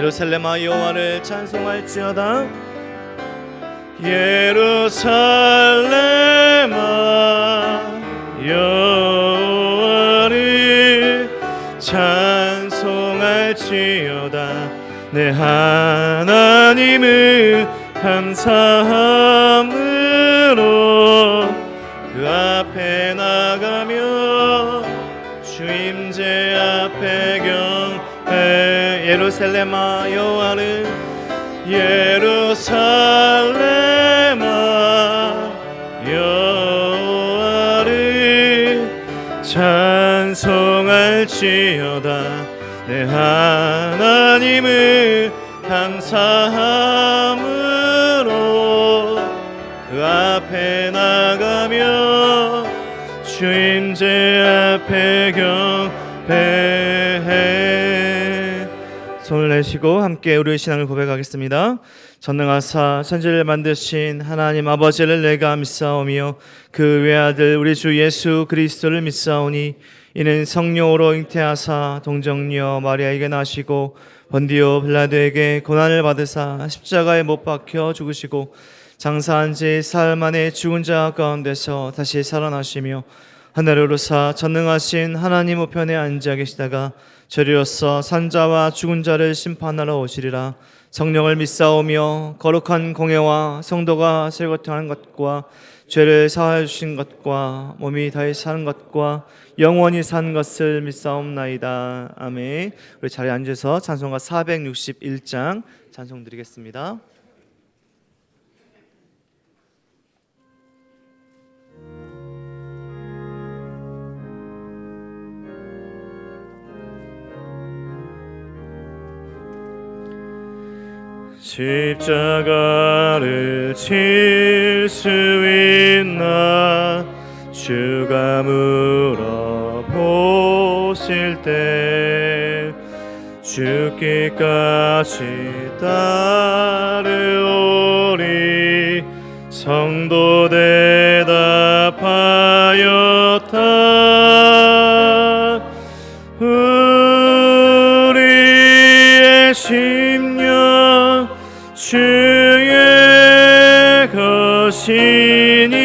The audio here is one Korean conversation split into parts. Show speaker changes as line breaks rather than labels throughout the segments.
예루살렘아 여호와를 찬송할지어다. 예루살렘아 여호와를 찬송할지어다. 내 하나님을 감사함으로 그 앞에 나가며 주 임재 앞에 경배. 예루살렘아 여호와를 예루살렘아 여호와를 찬송할지어다. 내 하나님을 감사함으로 그 앞에 나가며 주 임재 앞에 경배해. 손을 내시고 함께 우리의 신앙을 고백하겠습니다. 전능하사 천지를 만드신 하나님 아버지를 내가 믿사오며 그 외아들 우리 주 예수 그리스도를 믿사오니 이는 성령으로 잉태하사 동정녀 마리아에게 나시고 본디오 빌라도에게 고난을 받으사 십자가에 못 박혀 죽으시고 장사한 지 사흘 만에 죽은 자 가운데서 다시 살아나시며 하늘에 오르사 전능하신 하나님 우편에 앉아 계시다가 저리로서 산자와 죽은 자를 심판하러 오시리라. 성령을 믿사오며 거룩한 공예와 성도가 설거하는 것과 죄를 사하여 주신 것과 몸이 다시 사는 것과 영원히 산 것을 믿사옵나이다. 아멘. 우리 자리에 앉아서 찬송가 461장 찬송 드리겠습니다. 십자가를 칠 수 있나 주가 물어보실 때 죽기까지 따르오리. 성도 대답하였다. 우리의 심령 주의 것이니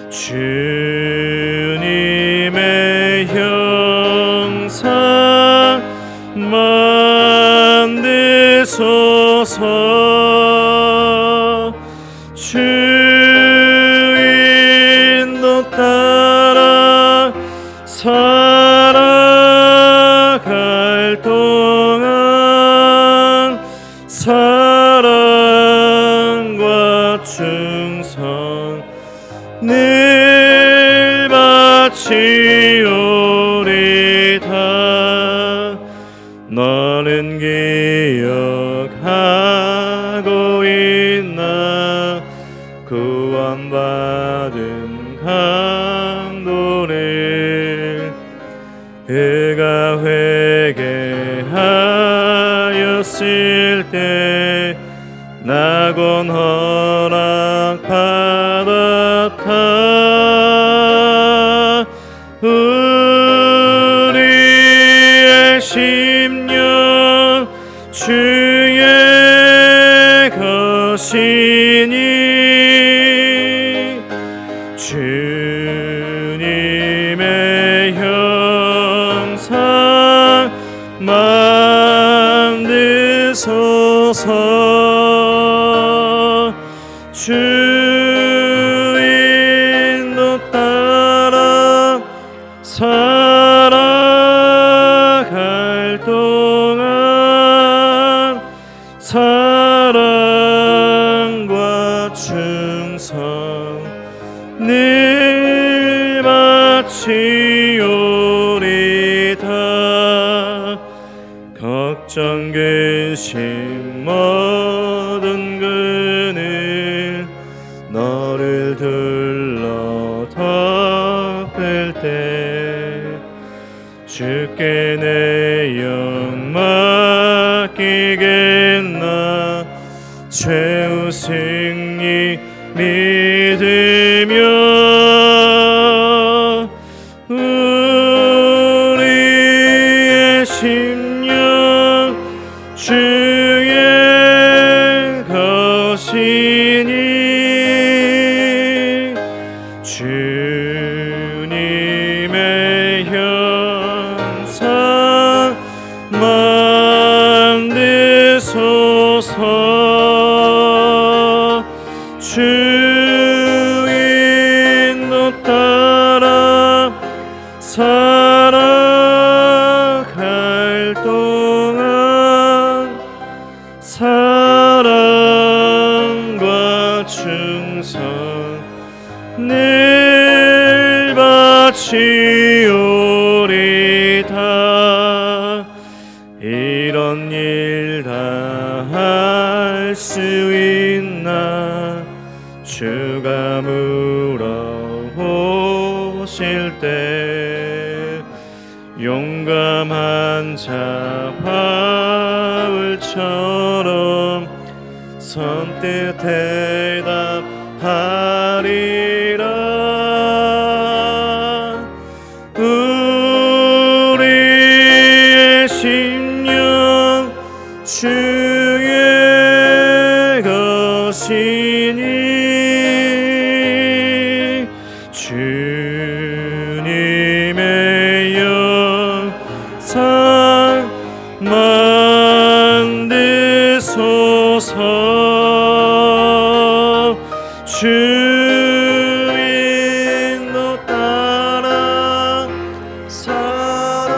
주님의 형상 만드소서. 주인도 따라 살아갈 동안 사랑과 충성 늘 바치오리다. 너는 기억하고 있나 구원받은 강도를. 그가 회개하였을 때 낙원 허락받았다. 우리의 심령 주의 것이니 주님의 형상 만드소서. 주인도 따라 살아갈 동안 사랑과 충성 늘 바치오리다. 걱정 근심 모든 그늘 너를 둘러 덮을 때 주께 내 영 맡기겠나. 최후 승리 믿으며 우리의 심령 이런 일 다 할 수 있나 주가 물어보실 때 용감한 자 바울처럼 선뜻 대답하리라. 우리의 심령 주의 것이니 주님의 영상 만드소서. 주 인도 따라 살아갈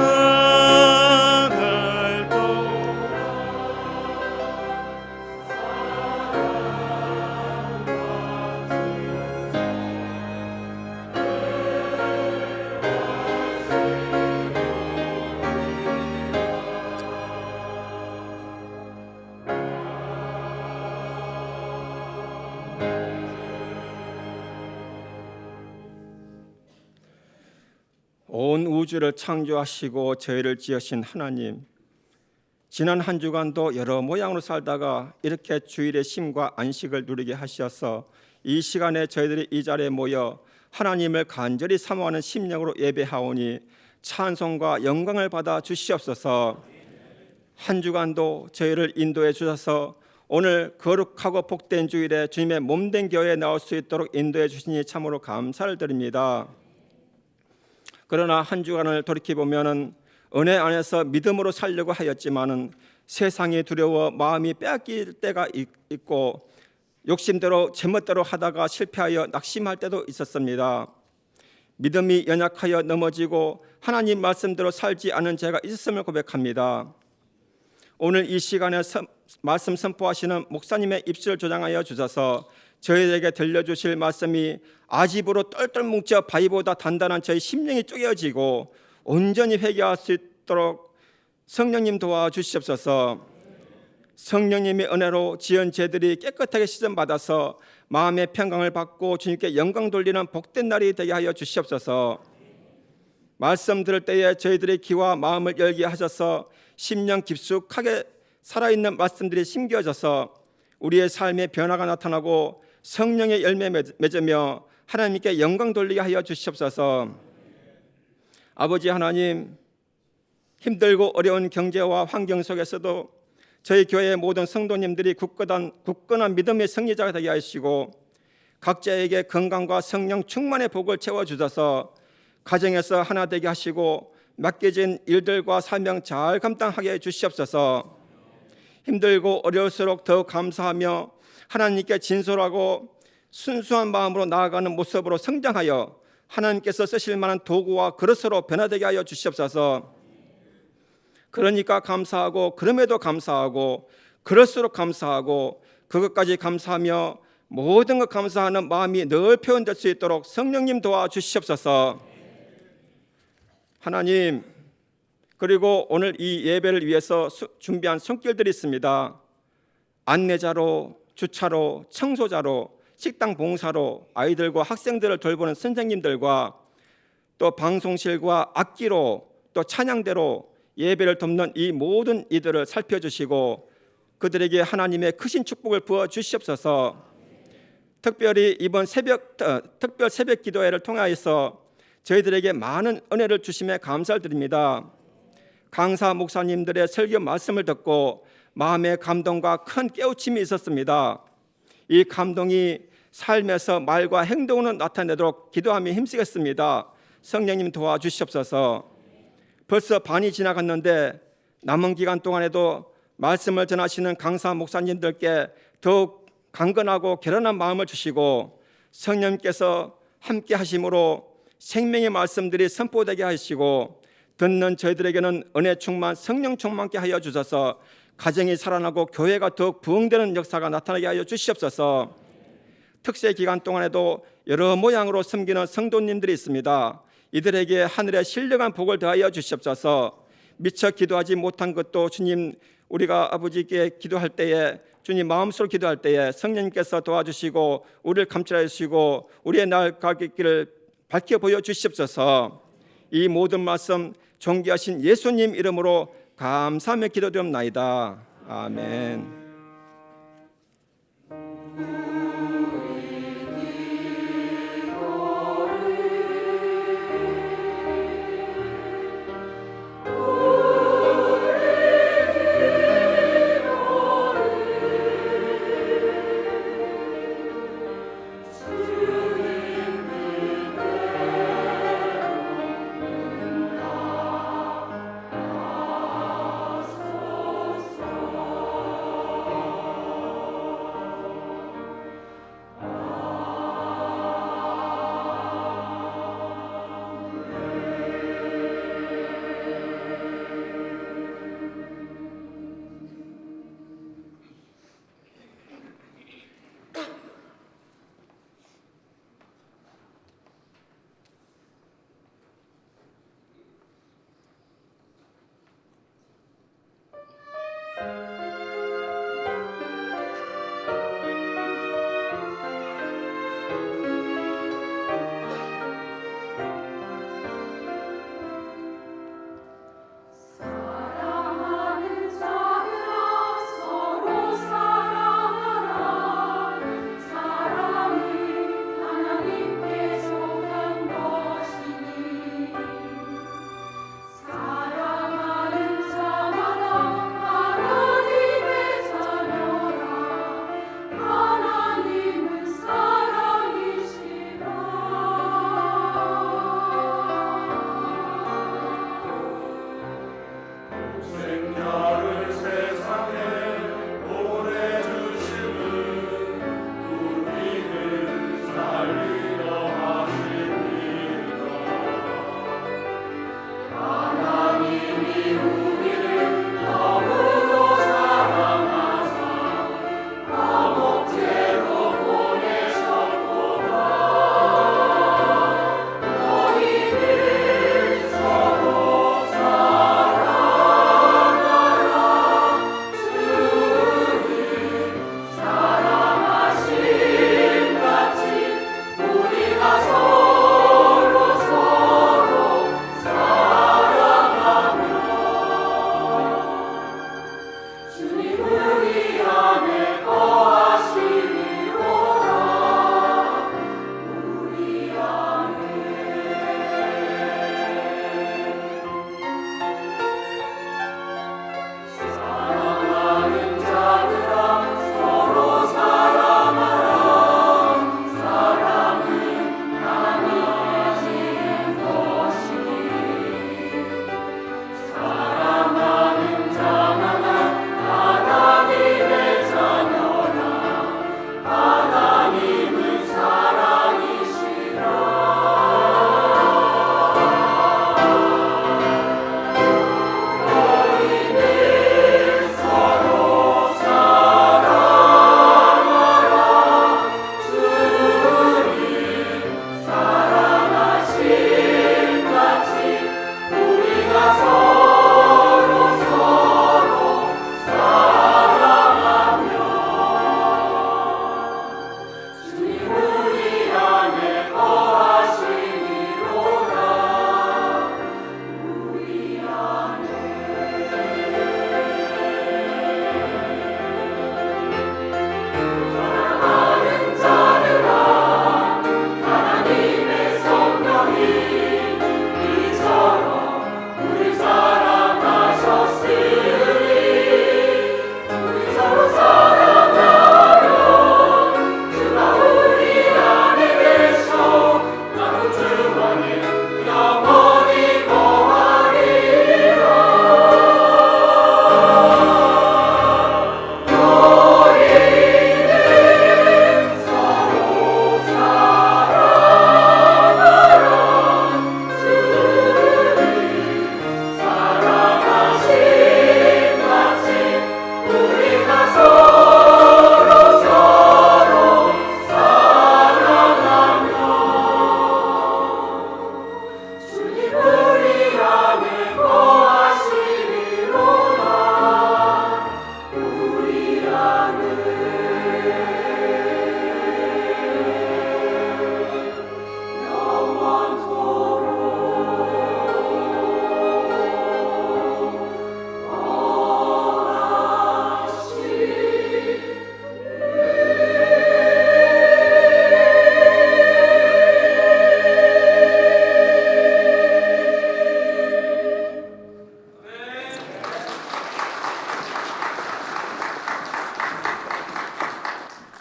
온 우주를 창조하시고 저희를 지으신 하나님, 지난 한 주간도 여러 모양으로 살다가 이렇게 주일의 쉼과 안식을 누리게 하셔서 이 시간에 저희들이 이 자리에 모여 하나님을 간절히 사모하는 심령으로 예배하오니 찬송과 영광을 받아 주시옵소서. 한 주간도 저희를 인도해 주셔서 오늘 거룩하고 복된 주일에 주님의 몸된 교회에 나올 수 있도록 인도해 주시니 참으로 감사를 드립니다. 그러나 한 주간을 돌이켜보면 은혜 안에서 믿음으로 살려고 하였지만은 세상이 두려워 마음이 빼앗길 때가 있고 욕심대로 제멋대로 하다가 실패하여 낙심할 때도 있었습니다. 믿음이 연약하여 넘어지고 하나님 말씀대로 살지 않은 제가 있었음을 고백합니다. 오늘 이 시간에 말씀 선포하시는 목사님의 입술을 조장하여 주셔서 저희에게 들려주실 말씀이 아집으로 똘똘 뭉쳐 바위보다 단단한 저희 심령이 쪼개어지고 온전히 회개할 수 있도록 성령님 도와주시옵소서. 성령님의 은혜로 지은 죄들이 깨끗하게 씻음받아서 마음의 평강을 받고 주님께 영광 돌리는 복된 날이 되게 하여 주시옵소서. 말씀 들을 때에 저희들의 귀와 마음을 열게 하셔서 심령 깊숙하게 살아있는 말씀들이 심겨져서 우리의 삶의 변화가 나타나고 성령의 열매 맺으며 하나님께 영광 돌리게 하여 주시옵소서. 아버지 하나님, 힘들고 어려운 경제와 환경 속에서도 저희 교회의 모든 성도님들이 굳건한 믿음의 승리자가 되게 하시고 각자에게 건강과 성령 충만의 복을 채워주셔서 가정에서 하나 되게 하시고 맡겨진 일들과 사명 잘 감당하게 해 주시옵소서. 힘들고 어려울수록 더욱 감사하며 하나님께 진솔하고 순수한 마음으로 나아가는 모습으로 성장하여 하나님께서 쓰실 만한 도구와 그릇으로 변화되게 하여 주시옵소서. 그러니까 감사하고 그럼에도 감사하고 그럴수록 감사하고 그것까지 감사하며 모든 것 감사하는 마음이 늘 표현될 수 있도록 성령님 도와주시옵소서. 하나님, 그리고 오늘 이 예배를 위해서 준비한 손길들이 있습니다. 안내자로, 주차로, 청소자로, 식당 봉사로 아이들과 학생들을 돌보는 선생님들과 또 방송실과 악기로 또 찬양대로 예배를 돕는 이 모든 이들을 살펴주시고 그들에게 하나님의 크신 축복을 부어 주시옵소서. 특별히 이번 특별 새벽 기도회를 통하여서 저희들에게 많은 은혜를 주심에 감사를 드립니다. 강사 목사님들의 설교 말씀을 듣고 마음의 감동과 큰 깨우침이 있었습니다. 이 감동이 삶에서 말과 행동으로 나타내도록 기도하며 힘쓰겠습니다. 성령님 도와주시옵소서. 벌써 반이 지나갔는데 남은 기간 동안에도 말씀을 전하시는 강사 목사님들께 더욱 강건하고 결연한 마음을 주시고 성령님께서 함께 하심으로 생명의 말씀들이 선포되게 하시고 듣는 저희들에게는 은혜 충만 성령 충만케 하여 주셔서 가정이 살아나고 교회가 더욱 부흥되는 역사가 나타나게 하여 주시옵소서. 특세 기간 동안에도 여러 모양으로 섬기는 성도님들이 있습니다. 이들에게 하늘의 신령한 복을 더하여 주시옵소서. 미처 기도하지 못한 것도 주님, 우리가 아버지께 기도할 때에, 주님 마음속으로 기도할 때에 성령님께서 도와주시고 우리를 감찰해 주시고 우리의 나아갈 길을 밝혀 보여 주시옵소서. 이 모든 말씀 존귀하신 예수님 이름으로 감사하며 기도드립나이다. 아멘.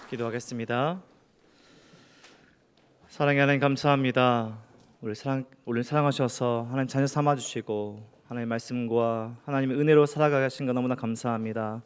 기도하겠습니다. 사랑의 하나님 감사합니다. 우리를 사랑하셔서 하나님 자녀 삼아 주시고 하나님의 말씀과 하나님의 은혜로 살아가게 하신 것 너무나 감사합니다.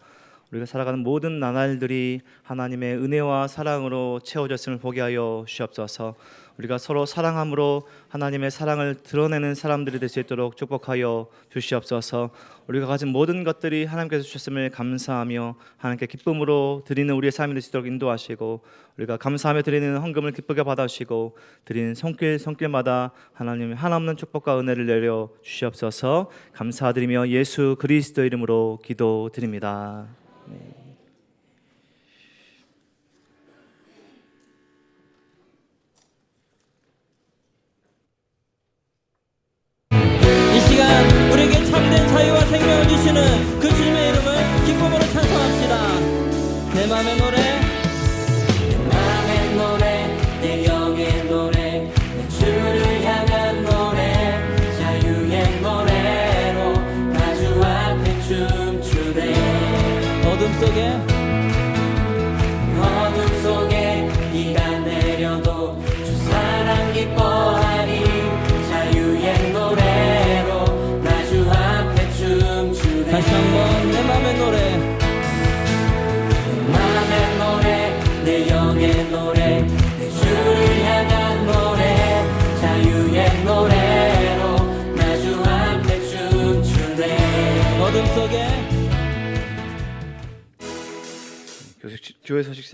우리가 살아가는 모든 나날들이 하나님의 은혜와 사랑으로 채워졌음을 보게 하여 주옵소서. 우리가 서로 사랑함으로 하나님의 사랑을 드러내는 사람들이 될 수 있도록 축복하여 주시옵소서. 우리가 가진 모든 것들이 하나님께서 주셨음을 감사하며 하나님께 기쁨으로 드리는 우리의 삶이 될 수 있도록 인도하시고, 우리가 감사하며 드리는 헌금을 기쁘게 받아주시고 드리는 손길마다 하나님의 하나없는 축복과 은혜를 내려 주시옵소서. 감사드리며 예수 그리스도 이름으로 기도드립니다.
이 시간 우리에게 참된 자유와 생명을 주시는 그 주님의 이름을 기쁨으로 찬송합시다. 내 맘의 노래, 내 맘의 노래, 내 영의 노래, 내 주를 향한 노래, 자유의 노래로 나 주 앞에 춤추네. 어둠 속에 비가 내려도 주 사랑 기뻐하니 자유의 노래로 나 주 앞에 춤추네. 다시 한번 내 맘의 노래, 내 맘의 노래, 내 영의 노래, 내 주를 향한 노래, 자유의 노래로 나 주 앞에 춤추네. 어둠 속에
교회 소식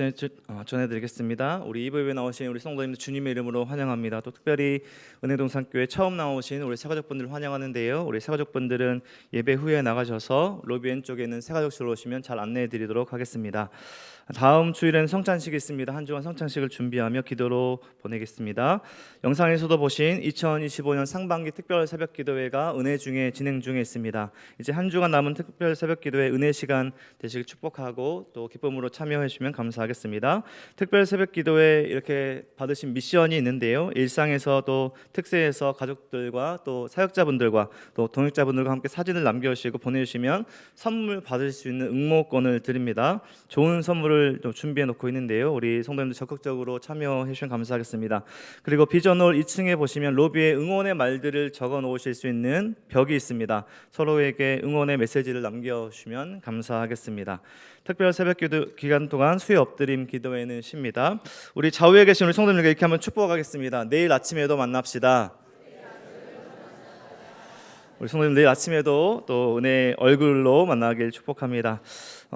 전해드리겠습니다. 우리 이부 예배 나오신 우리 성도님들 주님의 이름으로 환영합니다. 또 특별히 은혜동산교회 처음 나오신 우리 새가족분들 환영하는데요. 우리 새가족분들은 예배 후에 나가셔서 로비 왼쪽에 있는 새가족실로 오시면 잘 안내해드리도록 하겠습니다. 다음 주일에는 성찬식이 있습니다. 한 주간 성찬식을 준비하며 기도로 보내겠습니다. 영상에서도 보신 2025년 상반기 특별 새벽 기도회가 은혜 중에 진행 중에 있습니다. 이제 한 주간 남은 특별 새벽 기도회 은혜 시간 되시길 축복하고 또 기쁨으로 참여해 주시면 감사하겠습니다. 특별 새벽 기도회 이렇게 받으신 미션이 있는데요. 일상에서도 특세에서 가족들과 또 사역자분들과 또 동역자분들과 함께 사진을 남겨주시고 보내주시면 선물 받을 수 있는 응모권을 드립니다. 좋은 선물을 또 준비해 놓고 있는데요. 우리 성도님들 적극적으로 참여해 주시면 감사하겠습니다. 그리고 비전홀 2층에 보시면 로비에 응원의 말들을 적어 놓으실 수 있는 벽이 있습니다. 서로에게 응원의 메시지를 남겨주시면 감사하겠습니다. 특별 새벽 기도 기간 동안 수요 엎드림 기도회는 쉽니다. 우리 좌우에 계신 우리 성도님들께 이렇게 한번 축복하겠습니다. 내일 아침에도 만납시다. 우리 성도님 내일 아침에도 또 은혜 얼굴로 만나길 축복합니다.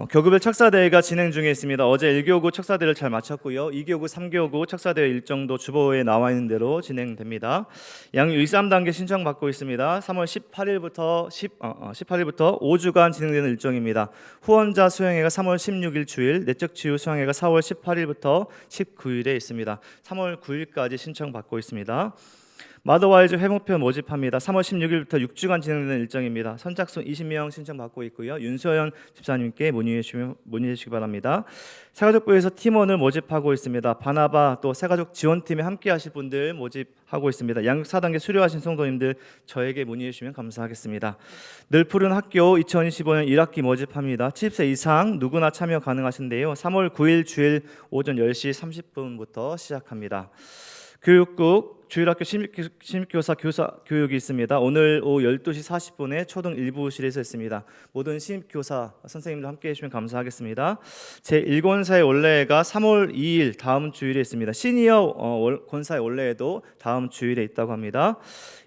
교구별 척사대회가 진행 중에 있습니다. 어제 1교구 척사대회를 잘 마쳤고요. 2교구, 3교구 척사대회 일정도 주보에 나와 있는 대로 진행됩니다. 양 1, 3단계 신청받고 있습니다. 3월 18일부터 5주간 진행되는 일정입니다. 후원자 수양회가 3월 16일 주일, 내적 치유 수양회가 4월 18일부터 19일에 있습니다. 3월 9일까지 신청받고 있습니다. 마더와이즈 회목표 모집합니다. 3월 16일부터 6주간 진행되는 일정입니다. 선착순 20명 신청받고 있고요. 윤서연 집사님께 문의해 주시기 바랍니다. 새가족부에서 팀원을 모집하고 있습니다. 바나바 또 새가족 지원팀에 함께 하실 분들 모집하고 있습니다. 양육 4단계 수료하신 성도님들 저에게 문의해 주시면 감사하겠습니다. 늘 푸른 학교 2025년 1학기 모집합니다. 70세 이상 누구나 참여 가능하신데요. 3월 9일 주일 오전 10시 30분부터 시작합니다. 교육국 주일학교 신입교사 교육이 있습니다. 오늘 오후 12시 40분에 초등 1부실에서 있습니다. 모든 신입교사 선생님들 함께해 주시면 감사하겠습니다. 제1권사의 원래가 3월 2일 다음 주일에 있습니다. 시니어 권사의 원래에도 다음 주일에 있다고 합니다.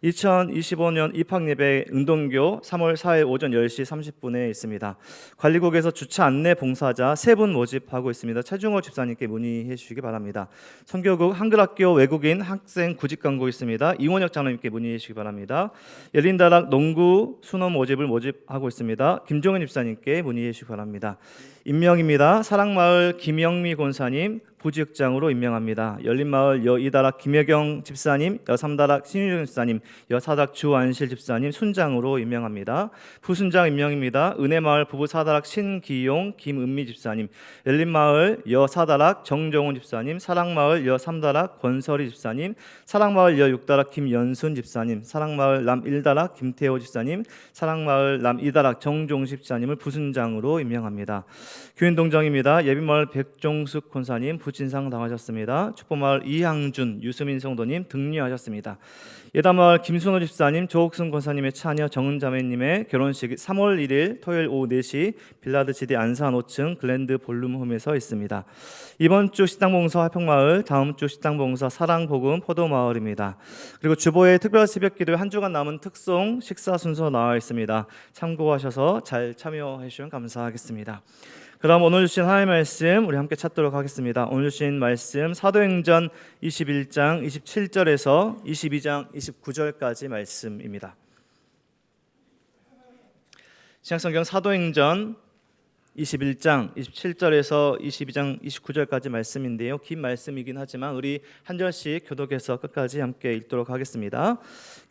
2025년 입학예배 운동교 3월 4일 오전 10시 30분에 있습니다. 관리국에서 주차 안내 봉사자 3분 모집하고 있습니다. 최중호 집사님께 문의해 주시기 바랍니다. 선교국 한글학교 외국인 학생 구직 광고 있습니다. 이원혁 장로님께 문의해 주시기 바랍니다. 열린다락 농구 순원 모집하고 있습니다. 김종현 집사님께 문의해 주시기 바랍니다. 임명입니다. 사랑마을 김영미 권사님, 부지역장으로 임명합니다. 열린마을 여2다락 김여경 집사님, 여3다락 신유정 집사님, 여4다락 주안실 집사님 순장으로 임명합니다. 부순장 임명입니다. 은혜마을 부부 4다락 신기용 김은미 집사님, 열린마을 여4다락 정정훈 집사님, 사랑마을 여3다락 권설희 집사님, 사랑마을 여6다락 김연순 집사님, 사랑마을 남1다락 김태호 집사님, 사랑마을 남2다락 정종식 집사님을 부순장으로 임명합니다. 교인동정입니다. 예비마을 백종숙 권사님 부친상 당하셨습니다. 축복마을 이향준 유수민 성도님 등려하셨습니다. 예다마을 김순호 집사님 조옥순 권사님의 차녀 정은자매님의 결혼식이 3월 1일 토요일 오후 4시 빌라드 지대 안산 5층 글랜드 볼룸홈에서 있습니다. 이번 주 식당봉사 화평마을, 다음 주 식당봉사 사랑복음 포도마을입니다. 그리고 주보에 특별 새벽기도에 한 주간 남은 특송 식사 순서 나와 있습니다. 참고하셔서 잘 참여해 주시면 감사하겠습니다. 그럼 오늘 주신 하나님의 말씀 우리 함께 찾도록 하겠습니다. 오늘 주신 말씀 사도행전 21장 27절에서 22장 29절까지 말씀입니다. 신약성경 사도행전 21장 27절에서 22장 29절까지 말씀인데요. 긴 말씀이긴 하지만 우리 한 절씩 교독해서 끝까지 함께 읽도록 하겠습니다.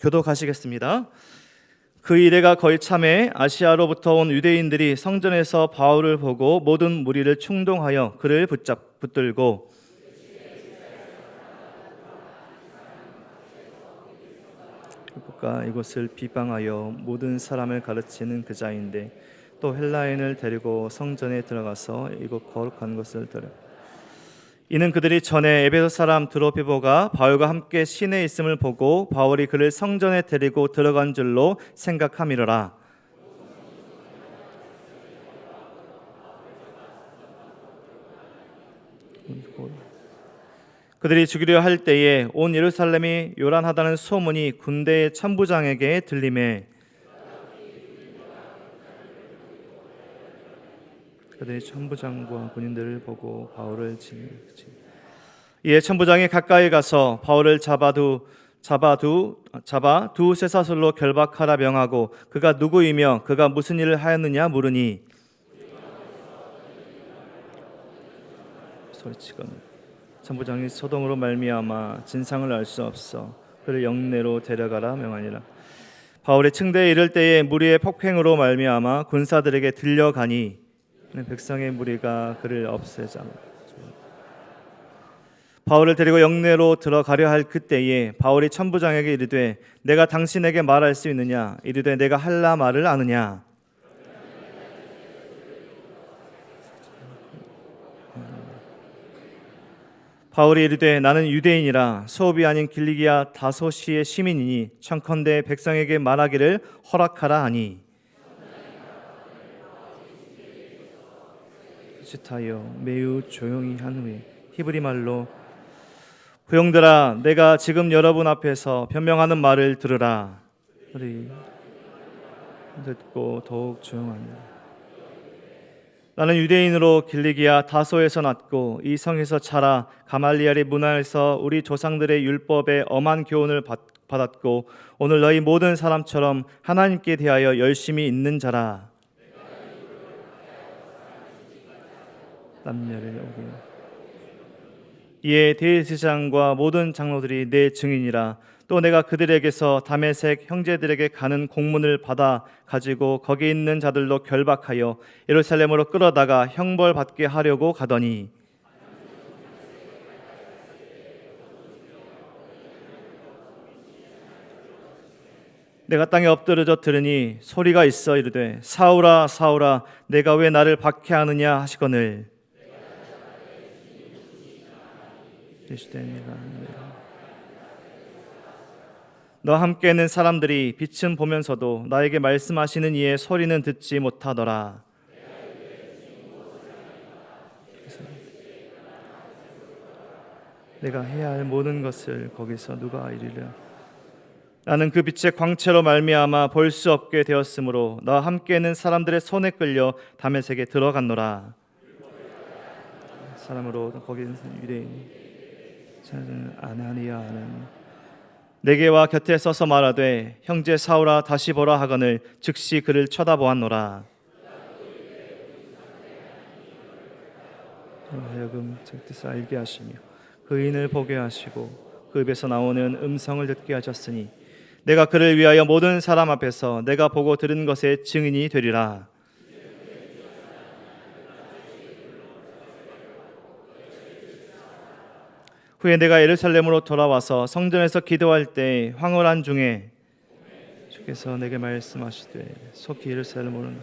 교독하시겠습니다. 그 이래가 거의 참에 아시아로부터 온 유대인들이 성전에서 바울을 보고 모든 무리를 충동하여 그를 붙들고 이곳을 비방하여 모든 사람을 가르치는 그 자인데 또 헬라인을 데리고 성전에 들어가서 이곳 거룩한 것을 들어 이는 그들이 전에 에베소 사람 드로피보가 바울과 함께 시내에 있음을 보고 바울이 그를 성전에 데리고 들어간 줄로 생각함이로라. 그들이 죽이려 할 때에 온 예루살렘이 요란하다는 소문이 군대의 천부장에게 들리매 그들이 천부장과 군인들을 보고 바울을 이에 천부장이 가까이 가서 바울을 잡아 두 쇠사슬로 결박하라 명하고 그가 누구이며 그가 무슨 일을 하였느냐 물으니 소리치거늘 천부장이 소동으로 말미암아 진상을 알 수 없어 그를 영내로 데려가라 명하니라. 바울이 층대에 이를 때에 무리의 폭행으로 말미암아 군사들에게 들려가니 백성의 무리가 그를 없애자. 바울을 데리고 영내로 들어가려 할 그때에 바울이 천부장에게 이르되 내가 당신에게 말할 수 있느냐 이르되 내가 할라 말을 아느냐. 바울이 이르되 나는 유대인이라 소읍이 아닌 길리기아 다소시의 시민이니 청컨대 백성에게 말하기를 허락하라 하니 하여 매우 조용히 한 후에 히브리 말로 부형들아 내가 지금 여러분 앞에서 변명하는 말을 들으라. 우리 듣고 더욱 조용하니라. 나는 유대인으로 길리기아 다소에서 났고 이 성에서 자라 가말리엘의 문화에서 우리 조상들의 율법에 엄한 교훈을 받았고 오늘 너희 모든 사람처럼 하나님께 대하여 열심히 있는 자라. 남녀를 오게. 이에 대제사장과 모든 장로들이 내 증인이라. 또 내가 그들에게서 다메섹 형제들에게 가는 공문을 받아 가지고 거기 있는 자들로 결박하여 예루살렘으로 끌어다가 형벌 받게 하려고 가더니 내가 땅에 엎드려져 들으니 소리가 있어 이르되 사울아 사울아 내가 왜 나를 박해하느냐 하시거늘 너 함께 있는 사람들이 빛은 보면서도 나에게 말씀하시는 이의 소리는 듣지 못하더라. 내가 해야 할 모든 것을 거기서 누가 이르랴. 나는 그 빛의 광채로 말미암아 볼 수 없게 되었으므로 나 함께 있는 사람들의 손에 끌려 다메섹에 들어갔노라. 사람으로 거기 있는 유대인 아나니아는 내게 와 곁에 서서 말하되 형제 사울아 다시 보라 하거늘 즉시 그를 쳐다보았노라. 서로 하여금 제 뜻을 알게 하시며 그 의인을 보게 하시고 그 입에서 나오는 음성을 듣게 하셨으니 내가 그를 위하여 모든 사람 앞에서 내가 보고 들은 것의 증인이 되리라. 후에 내가 예루살렘으로 돌아와서 성전에서 기도할 때 황홀한 중에 주께서 내게 말씀하시되 속히 예루살렘 오는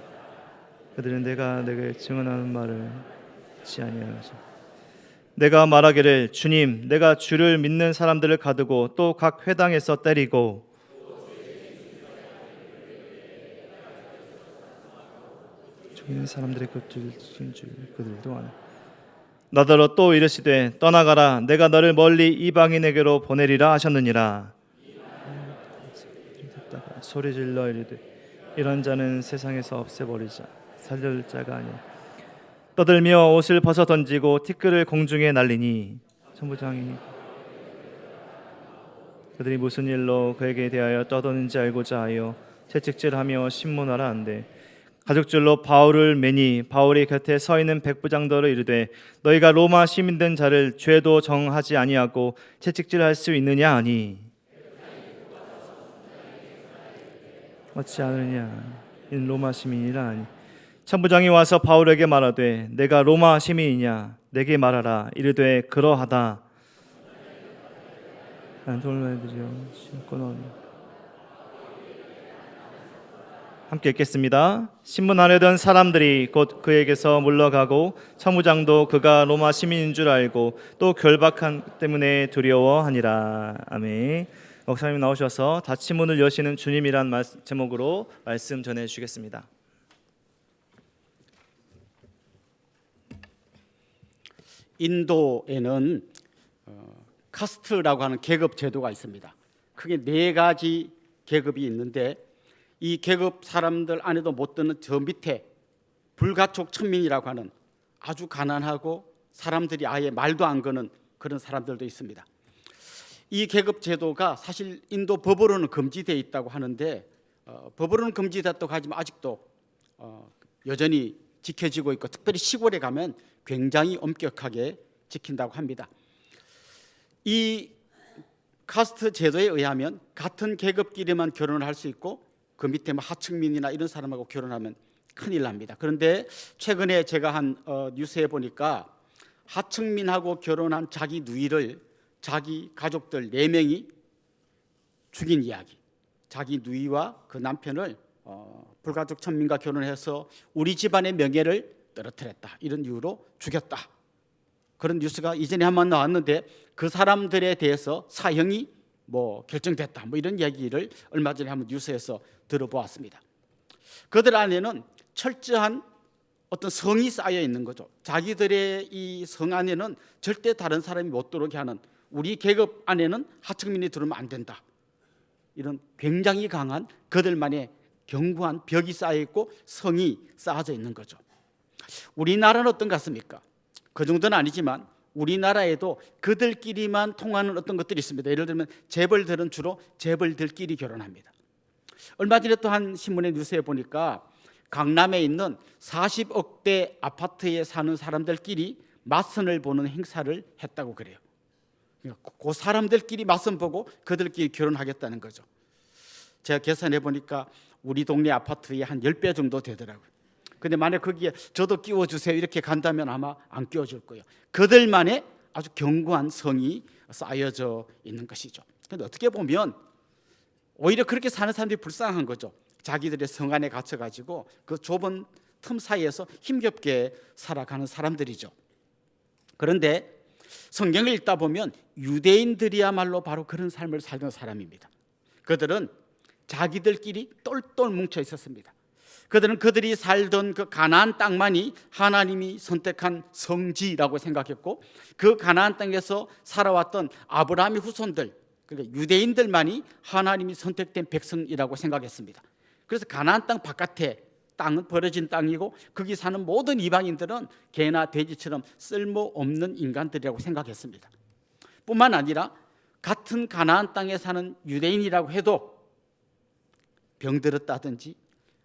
그들은 내가 내게 증언하는 말을 듣지 아니하죠. 내가 말하기를 주님 내가 주를 믿는 사람들을 가두고 또 각 회당에서 때리고 죽이는 사람들의 것을 지킨 줄 그들도 아네. 나더러 또 이르시되 떠나가라 내가 너를 멀리 이방인에게로 보내리라 하셨느니라. 듣다가 소리질러 이르되 이런 자는 세상에서 없애버리자 살릴 자가 아니라 떠들며 옷을 벗어 던지고 티끌을 공중에 날리니 천부장이 그들이 무슨 일로 그에게 대하여 떠드는지 알고자 하여 채찍질하며 신문하라 한대 가죽줄로 바울을 매니 바울이 곁에 서 있는 백부장들을 이르되 너희가 로마 시민된 자를 죄도 정하지 아니하고 채찍질할 수 있느냐 하니 어찌 않으냐 이는 로마 시민이라 하니 천부장이 와서 바울에게 말하되 내가 로마 시민이냐 내게 말하라 이르되 그러하다. 난 돈을 내드려 신고 넣으니 함께 읽겠습니다. 신문하려던 사람들이 곧 그에게서 물러가고 천부장도 그가 로마 시민인 줄 알고 또 결박한 때문에 두려워하니라. 아멘. 목사님 나오셔서 닫힌 문을 여시는 주님이란 제목으로 말씀 전해주시겠습니다.
인도에는 카스트라고 하는 계급 제도가 있습니다. 크게 4가지 계급이 있는데 이 계급 사람들 안에도 못 드는 저 밑에 불가촉 천민이라고 하는 아주 가난하고 사람들이 아예 말도 안 거는 그런 사람들도 있습니다. 이 계급 제도가 사실 인도 법으로는 금지되어 있다고 하는데 법으로는 금지됐다고 하지만 아직도 여전히 지켜지고 있고 특별히 시골에 가면 굉장히 엄격하게 지킨다고 합니다. 이 카스트 제도에 의하면 같은 계급끼리만 결혼을 할 수 있고 그 밑에 뭐 하층민이나 이런 사람하고 결혼하면 큰일 납니다. 그런데 최근에 제가 한 뉴스에 보니까 하층민하고 결혼한 자기 누이를 자기 가족들 4명이 죽인 이야기. 자기 누이와 그 남편을 불가촉 천민과 결혼해서 우리 집안의 명예를 떨어뜨렸다. 이런 이유로 죽였다. 그런 뉴스가 이전에 한 번 나왔는데 그 사람들에 대해서 사형이 결정됐다. 이런 이야기를 얼마 전에 한번 뉴스에서 들어보았습니다. 그들 안에는 철저한 어떤 성이 쌓여 있는 거죠. 자기들의 이 성 안에는 절대 다른 사람이 못 들어오게 하는 우리 계급 안에는 하층민이 들어오면 안 된다. 이런 굉장히 강한 그들만의 견고한 벽이 쌓여 있고 성이 쌓아져 있는 거죠. 우리나라는 어떤 것 같습니까? 그 정도는 아니지만 우리나라에도 그들끼리만 통하는 어떤 것들이 있습니다. 예를 들면 재벌들은 주로 재벌들끼리 결혼합니다. 얼마 전에 또 한 신문의 뉴스에 보니까 강남에 있는 40억대 아파트에 사는 사람들끼리 맞선을 보는 행사를 했다고 그래요. 그 사람들끼리 맞선 보고 그들끼리 결혼하겠다는 거죠. 제가 계산해 보니까 우리 동네 아파트의 한 10배 정도 되더라고요. 근데 만약 거기에 저도 끼워주세요 이렇게 간다면 아마 안 끼워줄 거예요. 그들만의 아주 견고한 성이 쌓여져 있는 것이죠. 그런데 어떻게 보면 오히려 그렇게 사는 사람들이 불쌍한 거죠. 자기들의 성 안에 갇혀가지고 그 좁은 틈 사이에서 힘겹게 살아가는 사람들이죠. 그런데 성경을 읽다 보면 유대인들이야말로 바로 그런 삶을 살던 사람입니다. 그들은 자기들끼리 똘똘 뭉쳐 있었습니다. 그들은 그들이 살던 그 가나안 땅만이 하나님이 선택한 성지라고 생각했고 그 가나안 땅에서 살아왔던 아브라함의 후손들, 그러니까 유대인들만이 하나님이 선택된 백성이라고 생각했습니다. 그래서 가나안 땅 바깥에 땅은 버려진 땅이고 거기 사는 모든 이방인들은 개나 돼지처럼 쓸모없는 인간들이라고 생각했습니다. 뿐만 아니라 같은 가나안 땅에 사는 유대인이라고 해도 병들었다든지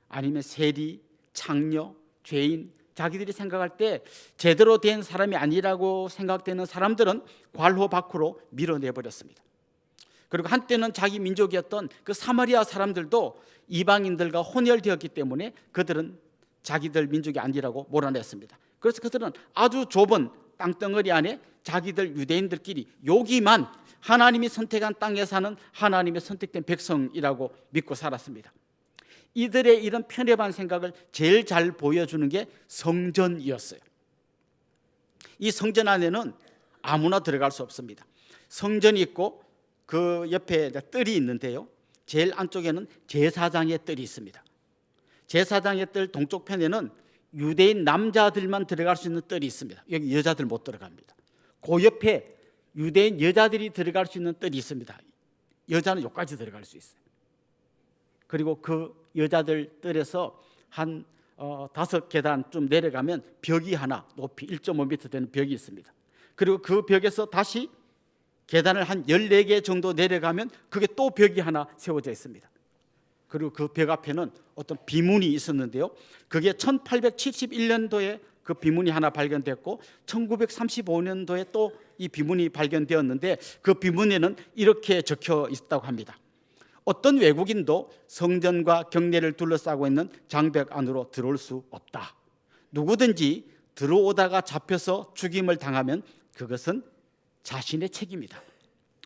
아니면 세리, 창녀, 죄인, 자기들이 생각할 때 제대로 된 사람이 아니라고 생각되는 사람들은 괄호 밖으로 밀어내버렸습니다. 그리고 한때는 자기 민족이었던 그 사마리아 사람들도 이방인들과 혼혈되었기 때문에 그들은 자기들 민족이 아니라고 몰아냈습니다. 그래서 그들은 아주 좁은 땅덩어리 안에 자기들 유대인들끼리 여기만 하나님이 선택한 땅에 사는 하나님의 선택된 백성이라고 믿고 살았습니다. 이들의 이런 편협한 생각을 제일 잘 보여주는 게 성전이었어요. 이 성전 안에는 아무나 들어갈 수 없습니다. 성전이 있고 그 옆에 뜰이 있는데요, 제일 안쪽에는 제사장의 뜰이 있습니다. 제사장의 뜰 동쪽 편에는 유대인 남자들만 들어갈 수 있는 뜰이 있습니다. 여기 여자들 못 들어갑니다. 그 옆에 유대인 여자들이 들어갈 수 있는 뜰이 있습니다. 여자는 여기까지 들어갈 수 있어요. 그리고 그 여자들 뜰에서 한 5계단 좀 내려가면 벽이 하나, 높이 1.5m 되는 벽이 있습니다. 그리고 그 벽에서 다시 계단을 한 14개 정도 내려가면 그게 또 벽이 하나 세워져 있습니다. 그리고 그 벽 앞에는 어떤 비문이 있었는데요, 그게 1871년도에 그 비문이 하나 발견됐고 1935년도에 또 이 비문이 발견되었는데 그 비문에는 이렇게 적혀 있다고 합니다. 어떤 외국인도 성전과 경내를 둘러싸고 있는 장벽 안으로 들어올 수 없다. 누구든지 들어오다가 잡혀서 죽임을 당하면 그것은 자신의 책임이다.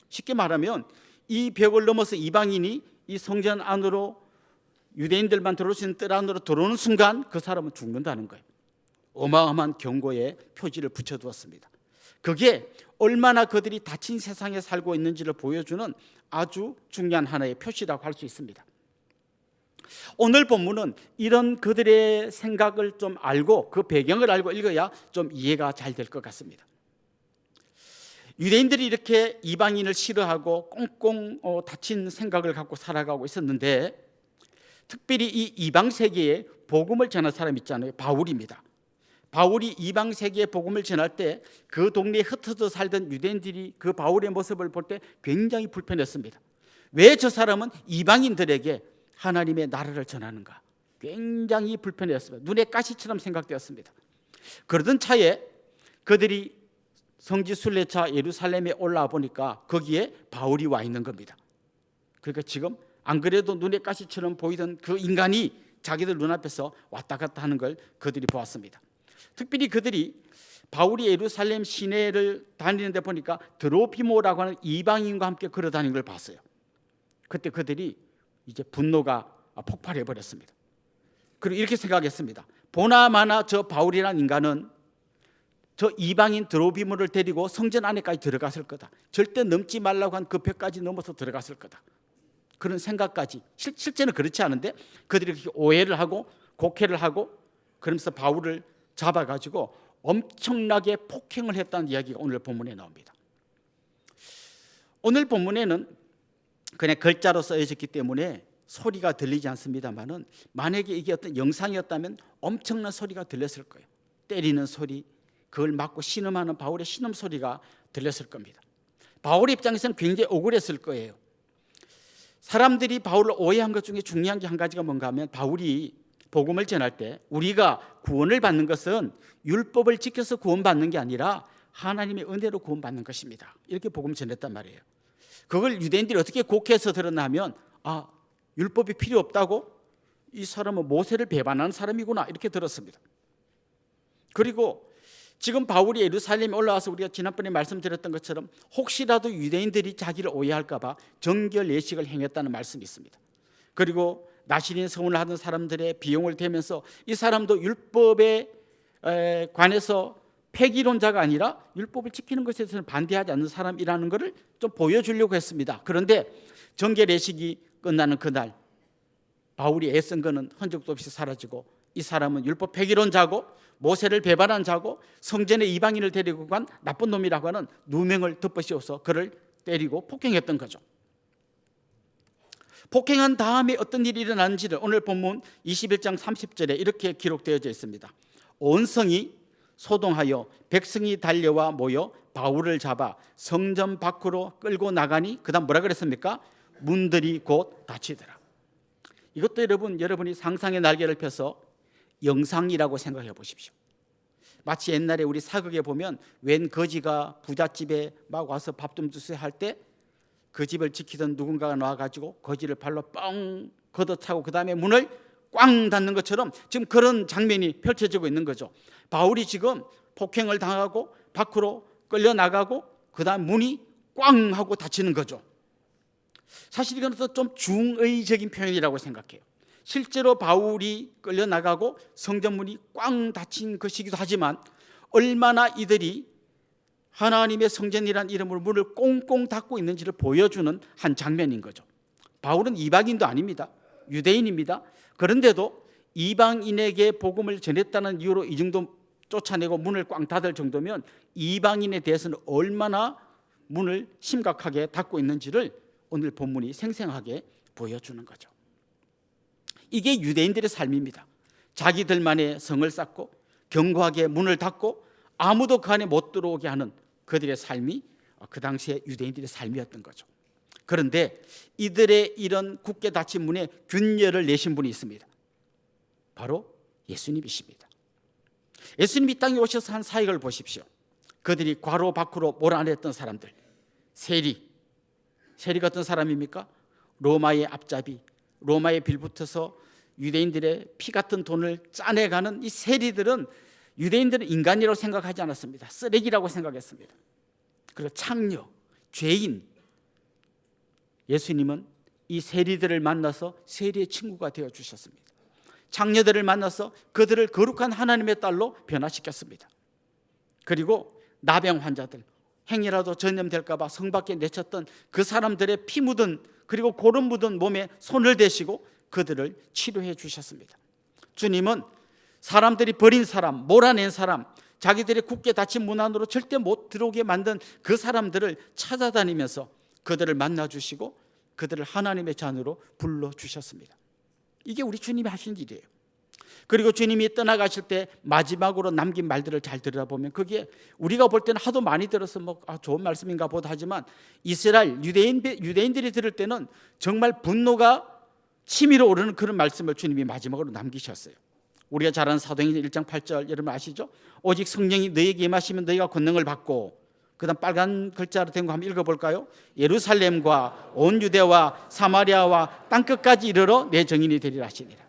쉽게 말하면 이 벽을 넘어서 이방인이 이 성전 안으로 유대인들만 들어올 수 있는 뜰 안으로 들어오는 순간 그 사람은 죽는다는 거예요. 어마어마한 경고의 표지를 붙여두었습니다. 그게 얼마나 그들이 닫힌 세상에 살고 있는지를 보여주는 아주 중요한 하나의 표시라고 할 수 있습니다. 오늘 본문은 이런 그들의 생각을 좀 알고 그 배경을 알고 읽어야 좀 이해가 잘 될 것 같습니다. 유대인들이 이렇게 이방인을 싫어하고 꽁꽁 닫힌 생각을 갖고 살아가고 있었는데, 특별히 이 이방 세계에 복음을 전한 사람이 있잖아요. 바울입니다. 바울이 이방 세계에 복음을 전할 때 그 동네에 흩어져 살던 유대인들이 그 바울의 모습을 볼 때 굉장히 불편했습니다. 왜 저 사람은 이방인들에게 하나님의 나라를 전하는가? 굉장히 불편했습니다. 눈에 가시처럼 생각되었습니다. 그러던 차에 그들이 성지 순례차 예루살렘에 올라와 보니까 거기에 바울이 와 있는 겁니다. 그러니까 지금 안 그래도 눈에 가시처럼 보이던 그 인간이 자기들 눈앞에서 왔다 갔다 하는 걸 그들이 보았습니다. 특별히 그들이 바울이 예루살렘 시내를 다니는데 보니까 드로피모라고 하는 이방인과 함께 걸어다니는 걸 봤어요. 그때 그들이 이제 분노가 폭발해 버렸습니다. 그리고 이렇게 생각했습니다. 보나마나 저 바울이라는 인간은 저 이방인 드로피모를 데리고 성전 안에까지 들어갔을 거다. 절대 넘지 말라고 한 그 벽까지 넘어서 들어갔을 거다. 그런 생각까지, 실제는 그렇지 않은데 그들이 그렇게 오해를 하고 곡해를 하고 그러면서 바울을 잡아가지고 엄청나게 폭행을 했다는 이야기가 오늘 본문에 나옵니다. 오늘 본문에는 그냥 글자로 써있기 때문에 소리가 들리지 않습니다만은, 만약에 이게 어떤 영상이었다면 엄청난 소리가 들렸을 거예요. 때리는 소리, 그걸 맞고 신음하는 바울의 신음 소리가 들렸을 겁니다. 바울의 입장에서는 굉장히 억울했을 거예요. 사람들이 바울을 오해한 것 중에 중요한 게 한 가지가 뭔가 하면, 바울이 복음을 전할 때 우리가 구원을 받는 것은 율법을 지켜서 구원받는 게 아니라 하나님의 은혜로 구원받는 것입니다. 이렇게 복음을 전했단 말이에요. 그걸 유대인들이 어떻게 곡해서 들었나 하면, 율법이 필요 없다고? 이 사람은 모세를 배반하는 사람이구나, 이렇게 들었습니다. 그리고 지금 바울이 예루살렘에 올라와서 우리가 지난번에 말씀드렸던 것처럼 혹시라도 유대인들이 자기를 오해할까 봐 정결 예식을 행했다는 말씀이 있습니다. 그리고 나시린 서문을 하던 사람들의 비용을 대면서 이 사람도 율법에 관해서 폐기론자가 아니라 율법을 지키는 것에 대해서는 반대하지 않는 사람이라는 것을 좀 보여주려고 했습니다. 그런데 정결 예식이 끝나는 그날 바울이 애쓴 거는 흔적도 없이 사라지고, 이 사람은 율법 폐기론자고 모세를 배반한 자고 성전에 이방인을 데리고 간 나쁜 놈이라고 하는 누명을 덮어씌워서 그를 때리고 폭행했던 거죠. 폭행한 다음에 어떤 일이 일어났는지를 오늘 본문 21장 30절에 이렇게 기록되어져 있습니다. 온 성이 소동하여 백성이 달려와 모여 바울을 잡아 성전 밖으로 끌고 나가니, 그 다음 뭐라 그랬습니까? 문들이 곧 닫히더라. 이것도 여러분이 상상의 날개를 펴서 영상이라고 생각해 보십시오. 마치 옛날에 우리 사극에 보면 웬 거지가 부잣집에 막 와서 밥 좀 주세요 할 때 그 집을 지키던 누군가가 나와가지고 거지를 발로 뻥 걷어차고 그 다음에 문을 꽝 닫는 것처럼 지금 그런 장면이 펼쳐지고 있는 거죠. 바울이 지금 폭행을 당하고 밖으로 끌려나가고 그 다음 문이 꽝 하고 닫히는 거죠. 사실 이건 좀 중의적인 표현이라고 생각해요. 실제로 바울이 끌려나가고 성전문이 꽝 닫힌 것이기도 하지만 얼마나 이들이 하나님의 성전이라는 이름으로 문을 꽁꽁 닫고 있는지를 보여주는 한 장면인 거죠. 바울은 이방인도 아닙니다. 유대인입니다. 그런데도 이방인에게 복음을 전했다는 이유로 이 정도 쫓아내고 문을 꽝 닫을 정도면 이방인에 대해서는 얼마나 문을 심각하게 닫고 있는지를 오늘 본문이 생생하게 보여주는 거죠. 이게 유대인들의 삶입니다. 자기들만의 성을 쌓고 견고하게 문을 닫고 아무도 그 안에 못 들어오게 하는 그들의 삶이 그 당시에 유대인들의 삶이었던 거죠. 그런데 이들의 이런 굳게 닫힌 문에 균열을 내신 분이 있습니다. 바로 예수님이십니다. 예수님이 땅에 오셔서 한 사역을 보십시오. 그들이 과로 밖으로 몰아냈던 사람들, 세리가 어떤 사람입니까? 로마의 앞잡이, 로마에 빌붙어서 유대인들의 피 같은 돈을 짜내가는 이 세리들은 유대인들은 인간이라고 생각하지 않았습니다. 쓰레기라고 생각했습니다. 그리고 창녀, 죄인. 예수님은 이 세리들을 만나서 세리의 친구가 되어 주셨습니다. 창녀들을 만나서 그들을 거룩한 하나님의 딸로 변화시켰습니다. 그리고 나병 환자들, 행이라도 전염될까 봐 성 밖에 내쳤던 그 사람들의 피 묻은 그리고 고름 묻은 몸에 손을 대시고 그들을 치료해 주셨습니다. 주님은 사람들이 버린 사람, 몰아낸 사람, 자기들의 굳게 닫힌 문 안으로 절대 못 들어오게 만든 그 사람들을 찾아다니면서 그들을 만나주시고 그들을 하나님의 자녀로 불러주셨습니다. 이게 우리 주님이 하신 일이에요. 그리고 주님이 떠나가실 때 마지막으로 남긴 말들을 잘 들여다보면 그게 우리가 볼 때는 하도 많이 들어서 좋은 말씀인가 보다 하지만 이스라엘 유대인들이 들을 때는 정말 분노가 치밀어 오르는 그런 말씀을 주님이 마지막으로 남기셨어요. 우리가 잘 아는 사도행전 1장 8절 여러분 아시죠? 오직 성령이 너희에게 임하시면 너희가 권능을 받고 그 다음 빨간 글자로 된 거 한번 읽어볼까요? 예루살렘과 온 유대와 사마리아와 땅끝까지 이르러 내 증인이 되리라 하시니라.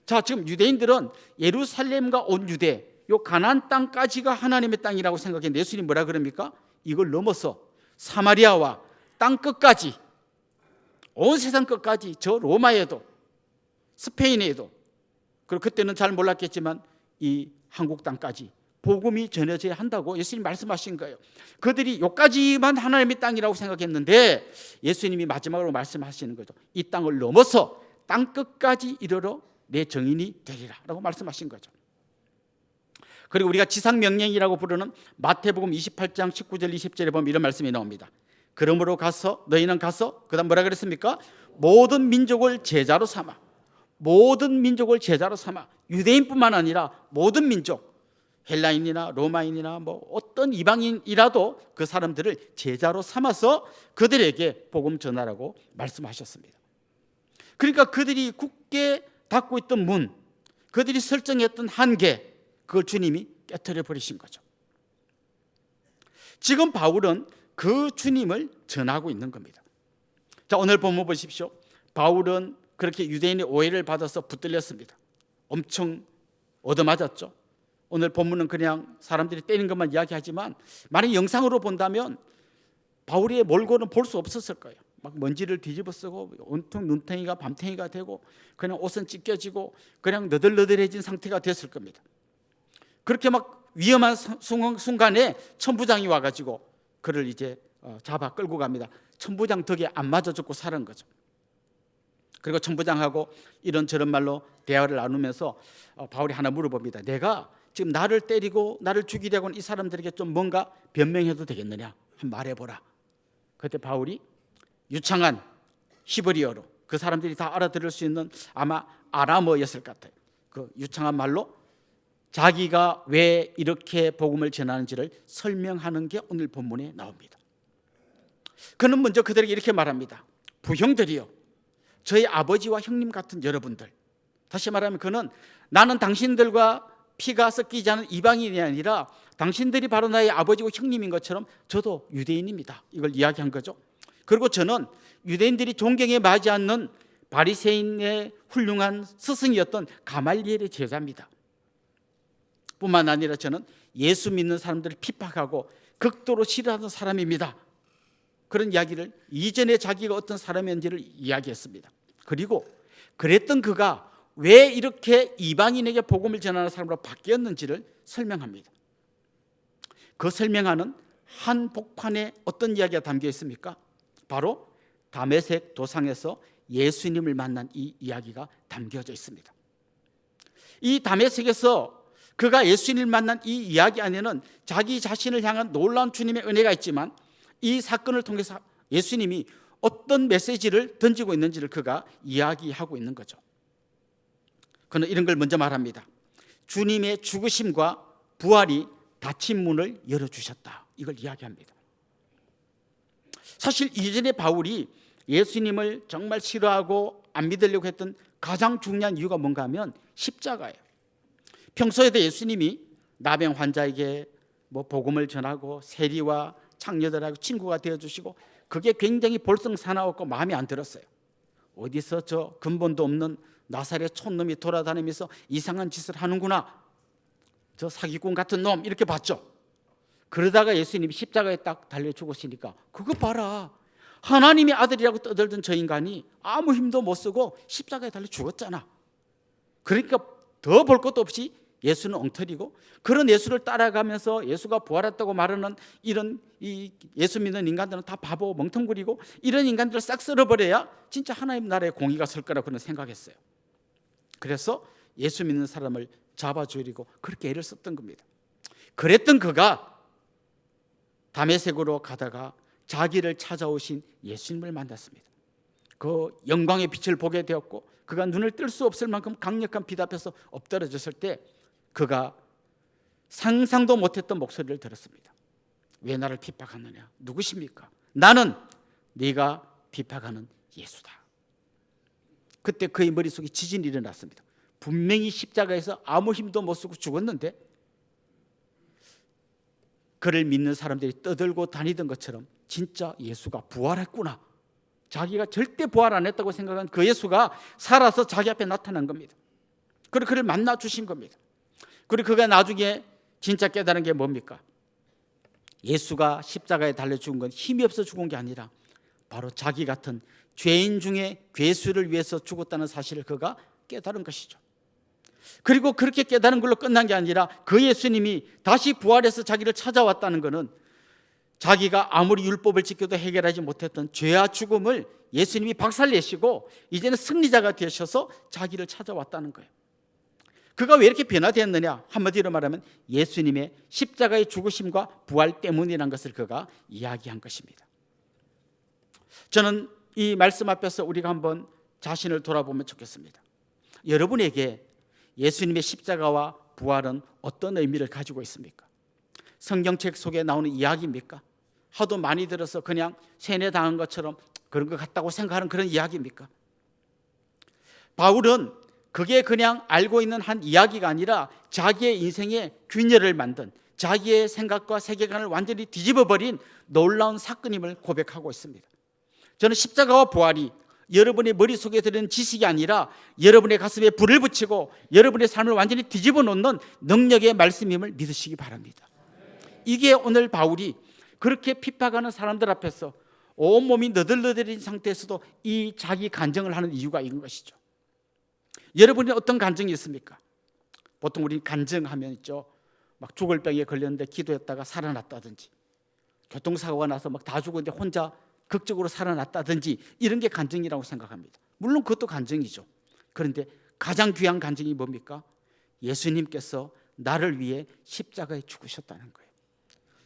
자, 지금 유대인들은 예루살렘과 온 유대, 요 가나안 땅까지가 하나님의 땅이라고 생각했는데 예수님이 뭐라 그럽니까? 이걸 넘어서 사마리아와 땅끝까지, 온 세상 끝까지, 저 로마에도 스페인에도, 그리고 그때는 잘 몰랐겠지만 이 한국 땅까지 복음이 전해져야 한다고 예수님이 말씀하신 거예요. 그들이 여기까지만 하나님의 땅이라고 생각했는데 예수님이 마지막으로 말씀하시는 거죠. 이 땅을 넘어서 땅끝까지 이르러 내 증인이 되리라 라고 말씀하신 거죠. 그리고 우리가 지상명령이라고 부르는 마태복음 28장 19절 20절에 보면 이런 말씀이 나옵니다. 그러므로 가서 너희는 가서 그 다음 뭐라 그랬습니까? 모든 민족을 제자로 삼아, 모든 민족을 제자로 삼아. 유대인뿐만 아니라 모든 민족, 헬라인이나 로마인이나 뭐 어떤 이방인이라도 그 사람들을 제자로 삼아서 그들에게 복음 전하라고 말씀하셨습니다. 그러니까 그들이 굳게 닫고 있던 문, 그들이 설정했던 한계, 그걸 주님이 깨트려 버리신 거죠. 지금 바울은 그 주님을 전하고 있는 겁니다. 자, 오늘 본문 보십시오. 바울은 그렇게 유대인의 오해를 받아서 붙들렸습니다. 엄청 얻어맞았죠. 오늘 본문은 그냥 사람들이 때린 것만 이야기하지만 만약 영상으로 본다면 바울의 몰골은 볼 수 없었을 거예요. 막 먼지를 뒤집어 쓰고 온통 눈탱이가 밤탱이가 되고 그냥 옷은 찢겨지고 그냥 너덜너덜해진 상태가 됐을 겁니다. 그렇게 막 위험한 순간에 천부장이 와가지고 그를 이제 잡아 끌고 갑니다. 천부장 덕에 안 맞아 죽고 사는 거죠. 그리고 천부장하고 이런저런 말로 대화를 나누면서 바울이 하나 물어봅니다. 내가 지금 나를 때리고 나를 죽이려고 하는 이 사람들에게 좀 뭔가 변명해도 되겠느냐? 한번 말해보라. 그때 바울이 유창한 히브리어로 그 사람들이 다 알아들을 수 있는 아마 아람어였을 것 같아요. 그 유창한 말로 자기가 왜 이렇게 복음을 전하는지를 설명하는 게 오늘 본문에 나옵니다. 그는 먼저 그들에게 이렇게 말합니다. 부형들이여, 저희 아버지와 형님 같은 여러분들, 다시 말하면 그는 나는 당신들과 피가 섞이지 않은 이방인이 아니라 당신들이 바로 나의 아버지고 형님인 것처럼 저도 유대인입니다. 이걸 이야기한 거죠. 그리고 저는 유대인들이 존경에 맞지 않는 바리새인의 훌륭한 스승이었던 가말리엘의 제자입니다. 뿐만 아니라 저는 예수 믿는 사람들을 핍박하고 극도로 싫어하는 사람입니다. 그런 이야기를 이전에 자기가 어떤 사람이었는지를 이야기했습니다. 그리고 그랬던 그가 왜 이렇게 이방인에게 복음을 전하는 사람으로 바뀌었는지를 설명합니다. 그 설명하는 한 복판에 어떤 이야기가 담겨 있습니까? 바로 다메섹 도상에서 예수님을 만난 이 이야기가 담겨져 있습니다. 이 다메섹에서 그가 예수님을 만난 이 이야기 안에는 자기 자신을 향한 놀라운 주님의 은혜가 있지만 이 사건을 통해서 예수님이 어떤 메시지를 던지고 있는지를 그가 이야기하고 있는 거죠. 그는 이런 걸 먼저 말합니다. 주님의 죽으심과 부활이 닫힌 문을 열어주셨다. 이걸 이야기합니다. 사실 이전에 바울이 예수님을 정말 싫어하고 안 믿으려고 했던 가장 중요한 이유가 뭔가 하면 십자가예요. 평소에도 예수님이 나병 환자에게 복음을 전하고 세리와 창녀들하고 친구가 되어주시고 그게 굉장히 볼썽사나웠고 마음에 안 들었어요. 어디서 저 근본도 없는 나사렛 촌놈이 돌아다니면서 이상한 짓을 하는구나, 저 사기꾼 같은 놈, 이렇게 봤죠. 그러다가 예수님이 십자가에 딱 달려 죽으시니까 그거 봐라, 하나님의 아들이라고 떠들던 저 인간이 아무 힘도 못 쓰고 십자가에 달려 죽었잖아. 그러니까 더 볼 것도 없이 예수는 엉터리고, 그런 예수를 따라가면서 예수가 부활했다고 말하는 이런 예수 믿는 인간들은 다 바보 멍텅구리고, 이런 인간들을 싹 쓸어버려야 진짜 하나님 나라에 공의가 설 거라고 그는 생각했어요. 그래서 예수 믿는 사람을 잡아주려고 그렇게 애를 썼던 겁니다. 그랬던 그가 다메섹으로 가다가 자기를 찾아오신 예수님을 만났습니다. 그 영광의 빛을 보게 되었고 그가 눈을 뜰 수 없을 만큼 강력한 빛 앞에서 엎드러졌을 때 그가 상상도 못했던 목소리를 들었습니다. 왜 나를 핍박하느냐? 누구십니까? 나는 네가 핍박하는 예수다. 그때 그의 머릿속에 지진이 일어났습니다. 분명히 십자가에서 아무 힘도 못 쓰고 죽었는데 그를 믿는 사람들이 떠들고 다니던 것처럼 진짜 예수가 부활했구나, 자기가 절대 부활 안 했다고 생각한 그 예수가 살아서 자기 앞에 나타난 겁니다. 그리고 그를 만나 주신 겁니다. 그리고 그가 나중에 진짜 깨달은 게 뭡니까? 예수가 십자가에 달려 죽은 건 힘이 없어 죽은 게 아니라 바로 자기 같은 죄인 중에 괴수를 위해서 죽었다는 사실을 그가 깨달은 것이죠. 그리고 그렇게 깨달은 걸로 끝난 게 아니라 그 예수님이 다시 부활해서 자기를 찾아왔다는 것은 자기가 아무리 율법을 지켜도 해결하지 못했던 죄와 죽음을 예수님이 박살내시고 이제는 승리자가 되셔서 자기를 찾아왔다는 거예요. 그가 왜 이렇게 변화되었느냐? 한마디로 말하면 예수님의 십자가의 죽으심과 부활 때문이라는 것을 그가 이야기한 것입니다. 저는 이 말씀 앞에서 우리가 한번 자신을 돌아보면 좋겠습니다. 여러분에게 예수님의 십자가와 부활은 어떤 의미를 가지고 있습니까? 성경책 속에 나오는 이야기입니까? 하도 많이 들어서 그냥 세뇌당한 것처럼 그런 것 같다고 생각하는 그런 이야기입니까? 바울은 그게 그냥 알고 있는 한 이야기가 아니라 자기의 인생의 균열을 만든, 자기의 생각과 세계관을 완전히 뒤집어버린 놀라운 사건임을 고백하고 있습니다. 저는 십자가와 부활이 여러분의 머릿속에 들은 지식이 아니라 여러분의 가슴에 불을 붙이고 여러분의 삶을 완전히 뒤집어 놓는 능력의 말씀임을 믿으시기 바랍니다. 이게 오늘 바울이 그렇게 핍박하는 사람들 앞에서 온몸이 너덜너덜인 상태에서도 이 자기 간증을 하는 이유가 있는 것이죠. 여러분이 어떤 간증이 있습니까? 보통 우리 간증하면 있죠, 막 죽을 병에 걸렸는데 기도했다가 살아났다든지, 교통사고가 나서 막 다 죽었는데 혼자 극적으로 살아났다든지, 이런 게 간증이라고 생각합니다. 물론 그것도 간증이죠. 그런데 가장 귀한 간증이 뭡니까? 예수님께서 나를 위해 십자가에 죽으셨다는 거예요.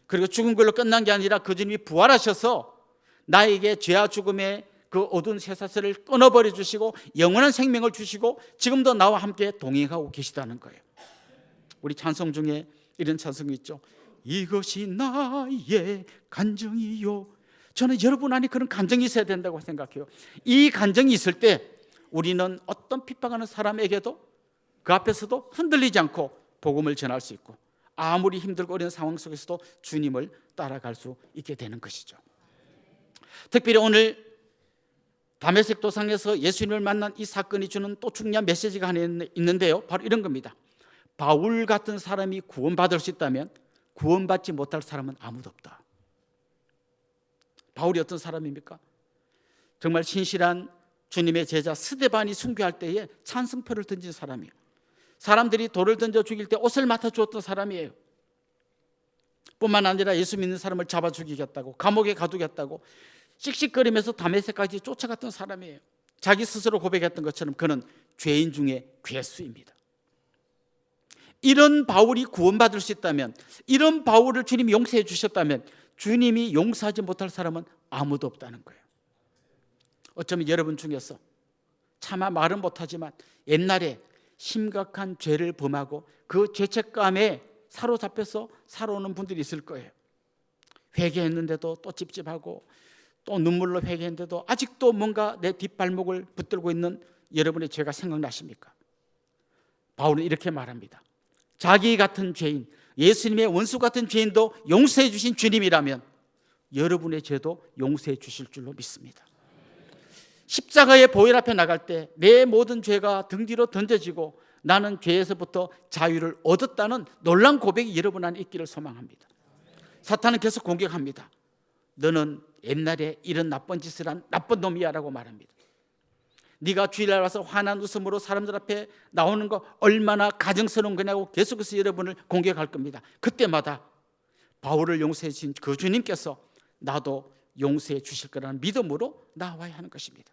그리고 죽은 걸로 끝난 게 아니라 그 주님이 부활하셔서 나에게 죄와 죽음의 그 어두운 쇠사슬을 끊어버려 주시고 영원한 생명을 주시고 지금도 나와 함께 동행하고 계시다는 거예요. 우리 찬송 중에 이런 찬송이 있죠. 이것이 나의 간증이요. 저는 여러분 안에 그런 감정이 있어야 된다고 생각해요. 이 감정이 있을 때 우리는 어떤 핍박하는 사람에게도 그 앞에서도 흔들리지 않고 복음을 전할 수 있고 아무리 힘들고 어려운 상황 속에서도 주님을 따라갈 수 있게 되는 것이죠. 특별히 오늘 다메섹 도상에서 예수님을 만난 이 사건이 주는 또 중요한 메시지가 하나 있는데요. 바로 이런 겁니다. 바울 같은 사람이 구원받을 수 있다면 구원받지 못할 사람은 아무도 없다. 바울이 어떤 사람입니까? 정말 신실한 주님의 제자 스데반이 순교할 때에 찬승표를 던진 사람이에요. 사람들이 돌을 던져 죽일 때 옷을 맡아 주었던 사람이에요. 뿐만 아니라 예수 믿는 사람을 잡아 죽이겠다고, 감옥에 가두겠다고 씩씩거리면서 다메섹까지 쫓아갔던 사람이에요. 자기 스스로 고백했던 것처럼 그는 죄인 중에 괴수입니다. 이런 바울이 구원받을 수 있다면, 이런 바울을 주님이 용서해 주셨다면 주님이 용서하지 못할 사람은 아무도 없다는 거예요. 어쩌면 여러분 중에서 차마 말은 못하지만 옛날에 심각한 죄를 범하고 그 죄책감에 사로잡혀서 살아오는 분들이 있을 거예요. 회개했는데도 또 찝찝하고 또 눈물로 회개했는데도 아직도 뭔가 내 뒷발목을 붙들고 있는 여러분의 죄가 생각나십니까? 바울은 이렇게 말합니다. 자기 같은 죄인, 예수님의 원수 같은 죄인도 용서해 주신 주님이라면 여러분의 죄도 용서해 주실 줄로 믿습니다. 십자가의 보혈 앞에 나갈 때 내 모든 죄가 등 뒤로 던져지고 나는 죄에서부터 자유를 얻었다는 놀라운 고백이 여러분 안에 있기를 소망합니다. 사탄은 계속 공격합니다. 너는 옛날에 이런 나쁜 짓을 한 나쁜 놈이야 라고 말합니다. 네가 주일날 와서 환한 웃음으로 사람들 앞에 나오는 거 얼마나 가증스러운 거냐고 계속해서 여러분을 공격할 겁니다. 그때마다 바울을 용서해 주신 그 주님께서 나도 용서해 주실 거라는 믿음으로 나와야 하는 것입니다.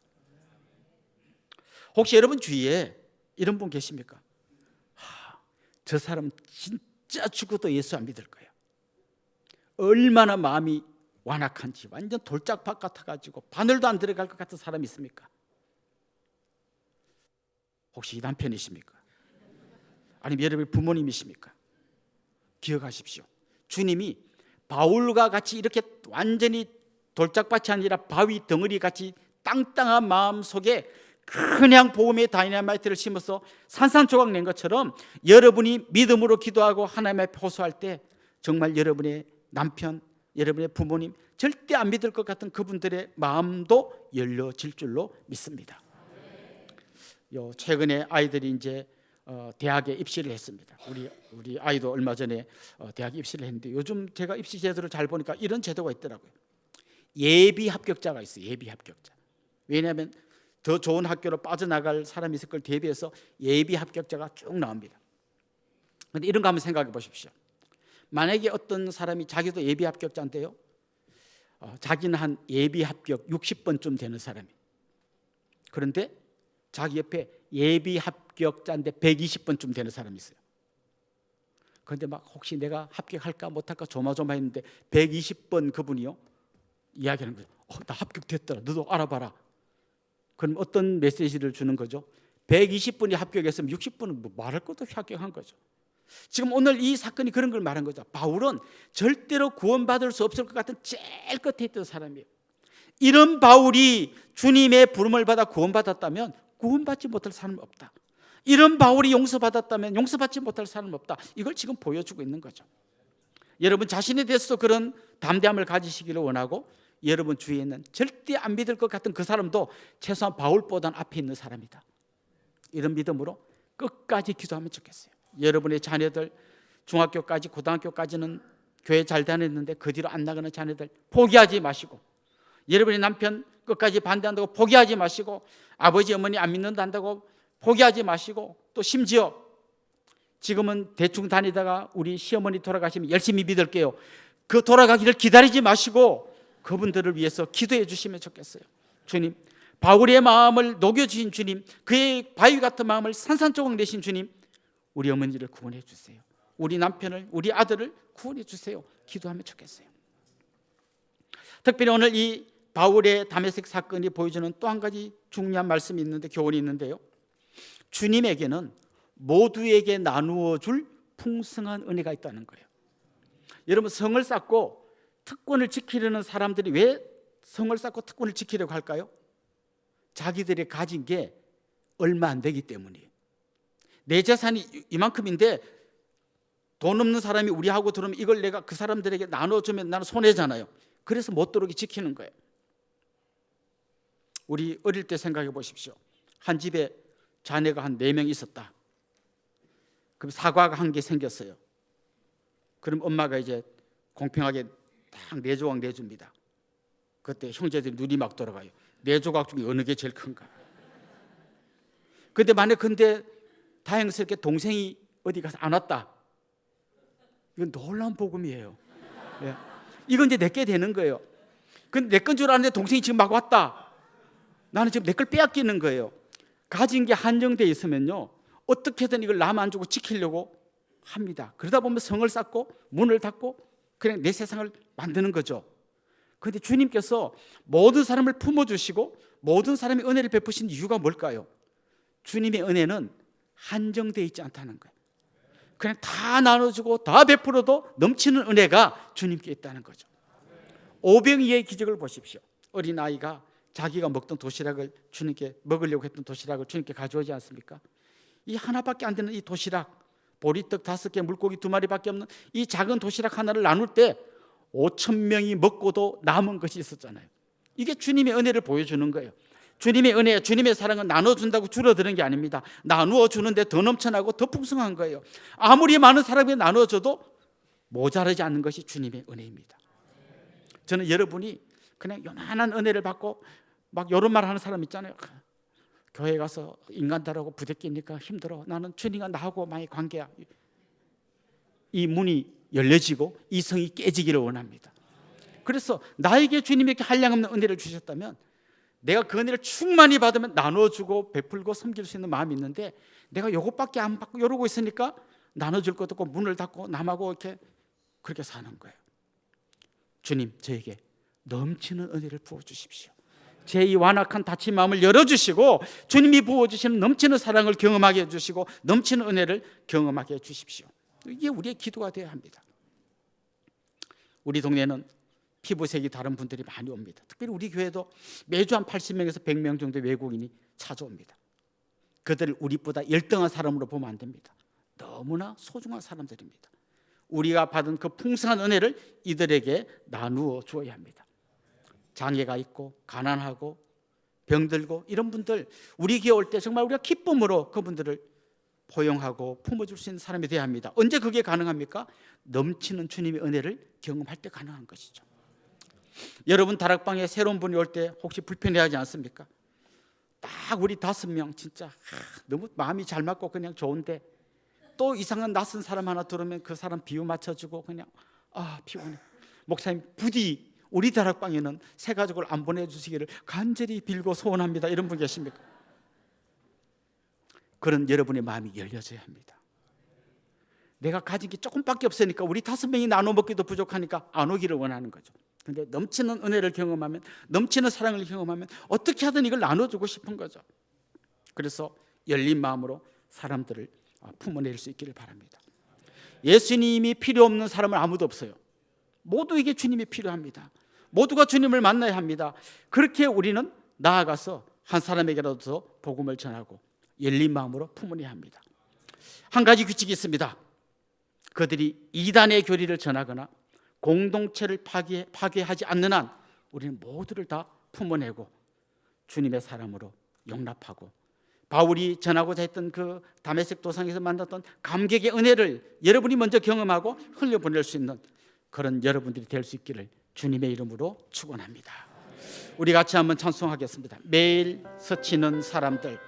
혹시 여러분 주위에 이런 분 계십니까? 저 사람 진짜 죽어도 예수 안 믿을 거예요. 얼마나 마음이 완악한지 완전 돌짝밭 같아가지고 바늘도 안 들어갈 것 같은 사람이 있습니까? 혹시 남편이십니까? 아니면 여러분의 부모님이십니까? 기억하십시오. 주님이 바울과 같이 이렇게 완전히 돌짝밭이 아니라 바위 덩어리 같이 땅땅한 마음 속에 그냥 복음의 다이너마이트를 심어서 산산조각 낸 것처럼 여러분이 믿음으로 기도하고 하나님 앞에 호소할 때 정말 여러분의 남편, 여러분의 부모님 절대 안 믿을 것 같은 그분들의 마음도 열려질 줄로 믿습니다. 최근에 아이들이 이제 대학에 입시를 했습니다. 우리 아이도 얼마 전에 대학에 입시를 했는데 요즘 제가 입시 제도를 잘 보니까 이런 제도가 있더라고요. 예비 합격자가 있어요. 예비 합격자. 왜냐하면 더 좋은 학교로 빠져나갈 사람이 있을 걸 대비해서 예비 합격자가 쭉 나옵니다. 그런데 이런 거 한번 생각해 보십시오. 만약에 어떤 사람이 자기도 예비 합격자인데요, 자기는 한 예비 합격 60번쯤 되는 사람이, 그런데 자기 옆에 예비 합격자인데 120번쯤 되는 사람이 있어요. 그런데 막 혹시 내가 합격할까 못할까 조마조마했는데 120번 그분이요 이야기하는 거예요. 나 합격됐더라. 너도 알아봐라. 그럼 어떤 메시지를 주는 거죠? 120분이 합격했으면 60분은 뭐 말할 것도 없이 합격한 거죠. 지금 오늘 이 사건이 그런 걸 말한 거죠. 바울은 절대로 구원받을 수 없을 것 같은 제일 끝에 있던 사람이에요. 이런 바울이 주님의 부름을 받아 구원받았다면 구원받지 못할 사람은 없다. 이런 바울이 용서받았다면 용서받지 못할 사람은 없다. 이걸 지금 보여주고 있는 거죠. 여러분 자신에 대해서도 그런 담대함을 가지시기를 원하고, 여러분 주위에 있는 절대 안 믿을 것 같은 그 사람도 최소한 바울보다는 앞에 있는 사람이다. 이런 믿음으로 끝까지 기도하면 좋겠어요. 여러분의 자녀들 중학교까지 고등학교까지는 교회 잘 다녔는데 그 뒤로 안 나가는 자녀들 포기하지 마시고, 여러분의 남편 끝까지 반대한다고 포기하지 마시고, 아버지 어머니 안 믿는다 한다고 포기하지 마시고, 또 심지어 지금은 대충 다니다가 우리 시어머니 돌아가시면 열심히 믿을게요. 그 돌아가기를 기다리지 마시고 그분들을 위해서 기도해 주시면 좋겠어요. 주님, 바울의 마음을 녹여주신 주님, 그의 바위 같은 마음을 산산조각 내신 주님, 우리 어머니를 구원해 주세요. 우리 남편을, 우리 아들을 구원해 주세요. 기도하면 좋겠어요. 특별히 오늘 이 바울의 다메섹 사건이 보여주는 또 한 가지 중요한 말씀이 있는데, 교훈이 있는데요, 주님에게는 모두에게 나누어 줄 풍성한 은혜가 있다는 거예요. 여러분, 성을 쌓고 특권을 지키려는 사람들이 왜 성을 쌓고 특권을 지키려고 할까요? 자기들이 가진 게 얼마 안 되기 때문이에요. 내 재산이 이만큼인데 돈 없는 사람이 우리하고 들어오면 이걸 내가 그 사람들에게 나눠주면 나는 손해잖아요. 그래서 못 들어오게 지키는 거예요. 우리 어릴 때 생각해 보십시오. 한 집에 자녀가 한 4명 있었다. 그럼 사과가 한 개 생겼어요. 그럼 엄마가 이제 공평하게 딱 4조각 내줍니다. 그때 형제들이 눈이 막 돌아가요. 4조각 중에 어느 게 제일 큰가? 근데 다행스럽게 동생이 어디 가서 안 왔다. 이건 놀라운 복음이에요. 예. 이건 이제 내게 되는 거예요. 근데 내 건 줄 알았는데 동생이 지금 막 왔다. 나는 지금 내 걸 빼앗기는 거예요. 가진 게 한정돼 있으면요, 어떻게든 이걸 남 안 주고 지키려고 합니다. 그러다 보면 성을 쌓고 문을 닫고 그냥 내 세상을 만드는 거죠. 그런데 주님께서 모든 사람을 품어주시고 모든 사람의 은혜를 베푸신 이유가 뭘까요? 주님의 은혜는 한정되어 있지 않다는 거예요. 그냥 다 나눠주고 다 베풀어도 넘치는 은혜가 주님께 있다는 거죠. 오병이의 기적을 보십시오. 어린아이가 자기가 먹던 도시락을 주님께 먹으려고 했던 도시락을 주님께 가져오지 않습니까? 이 하나밖에 안 되는 이 도시락, 보리떡 5개, 물고기 2마리밖에 없는 이 작은 도시락 하나를 나눌 때 5,000명이 먹고도 남은 것이 있었잖아요. 이게 주님의 은혜를 보여주는 거예요. 주님의 은혜, 주님의 사랑은 나눠준다고 줄어드는 게 아닙니다. 나누어 주는데 더 넘쳐나고 더 풍성한 거예요. 아무리 많은 사람이 나눠줘도 모자라지 않는 것이 주님의 은혜입니다. 저는 여러분이 그냥 요만한 은혜를 받고 막 이런 말 하는 사람 있잖아요. 교회 가서 인간들하고 부대끼니까 힘들어. 나는 주님과 나하고 많이 관계야. 이 문이 열려지고 이 성이 깨지기를 원합니다. 그래서 나에게 주님에게 한량없는 은혜를 주셨다면 내가 그 은혜를 충만히 받으면 나눠주고 베풀고 섬길 수 있는 마음이 있는데 내가 요것밖에 안 받고 이러고 있으니까 나눠줄 것도 없고 문을 닫고 남하고 이렇게 그렇게 사는 거예요. 주님, 저에게 넘치는 은혜를 부어주십시오. 제 이 완악한 닫힌 마음을 열어주시고 주님이 부어주시는 넘치는 사랑을 경험하게 해주시고 넘치는 은혜를 경험하게 해주십시오. 이게 우리의 기도가 되어야 합니다. 우리 동네는 피부색이 다른 분들이 많이 옵니다. 특별히 우리 교회도 매주 한 80명에서 100명 정도 외국인이 찾아옵니다. 그들을 우리보다 열등한 사람으로 보면 안 됩니다. 너무나 소중한 사람들입니다. 우리가 받은 그 풍성한 은혜를 이들에게 나누어 주어야 합니다. 장애가 있고 가난하고 병들고 이런 분들 우리 교회 올 때 정말 우리가 기쁨으로 그분들을 포용하고 품어줄 수 있는 사람이 되어야 합니다. 언제 그게 가능합니까? 넘치는 주님의 은혜를 경험할 때 가능한 것이죠. 여러분 다락방에 새로운 분이 올 때 혹시 불편해하지 않습니까? 딱 우리 5명 진짜 너무 마음이 잘 맞고 그냥 좋은데 또 이상한 낯선 사람 하나 들어오면 그 사람 비유 맞춰주고 그냥 피곤해. 목사님 부디 우리 다락방에는 새 가족을 안 보내주시기를 간절히 빌고 소원합니다. 이런 분 계십니까? 그런 여러분의 마음이 열려져야 합니다. 내가 가진 게 조금밖에 없으니까 우리 5명이 나눠 먹기도 부족하니까 안 오기를 원하는 거죠. 그런데 넘치는 은혜를 경험하면 넘치는 사랑을 경험하면 어떻게 하든 이걸 나눠주고 싶은 거죠. 그래서 열린 마음으로 사람들을 품어낼 수 있기를 바랍니다. 예수님이 필요 없는 사람은 아무도 없어요. 모두에게 주님이 필요합니다. 모두가 주님을 만나야 합니다. 그렇게 우리는 나아가서 한 사람에게라도 복음을 전하고 열린 마음으로 품어내야 합니다. 한 가지 규칙이 있습니다. 그들이 이단의 교리를 전하거나 공동체를 파괴하지 않는 한 우리는 모두를 다 품어내고 주님의 사람으로 용납하고 바울이 전하고자 했던 그 다메섹 도상에서 만났던 감격의 은혜를 여러분이 먼저 경험하고 흘려보낼 수 있는 그런 여러분들이 될 수 있기를 주님의 이름으로 축원합니다. 우리 같이 한번 찬송하겠습니다. 매일 스치는 사람들.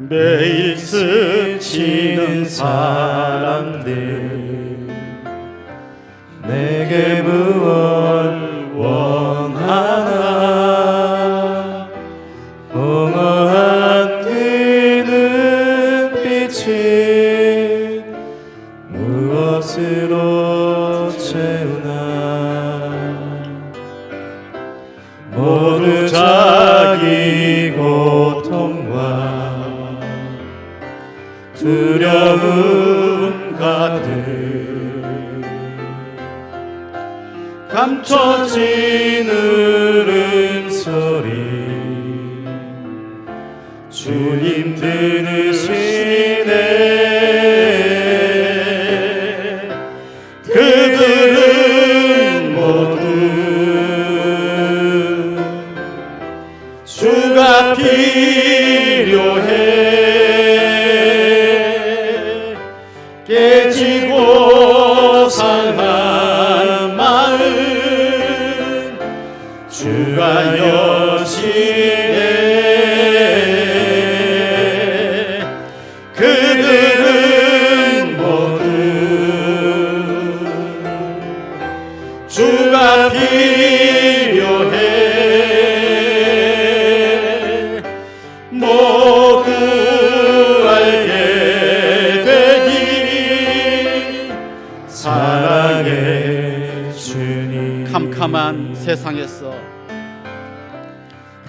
매일 스치는 사람들 내게 무엇 원하나 공허한 그 눈빛은 무엇으로 채우나 주님 들으시네. 그들은 모두 주가 필요해. 깨지고 상한 마음 주가 여시네. 그들은 모두 주가 필요해. 모두 알게 되기 사랑의 주님.
캄캄한 세상에서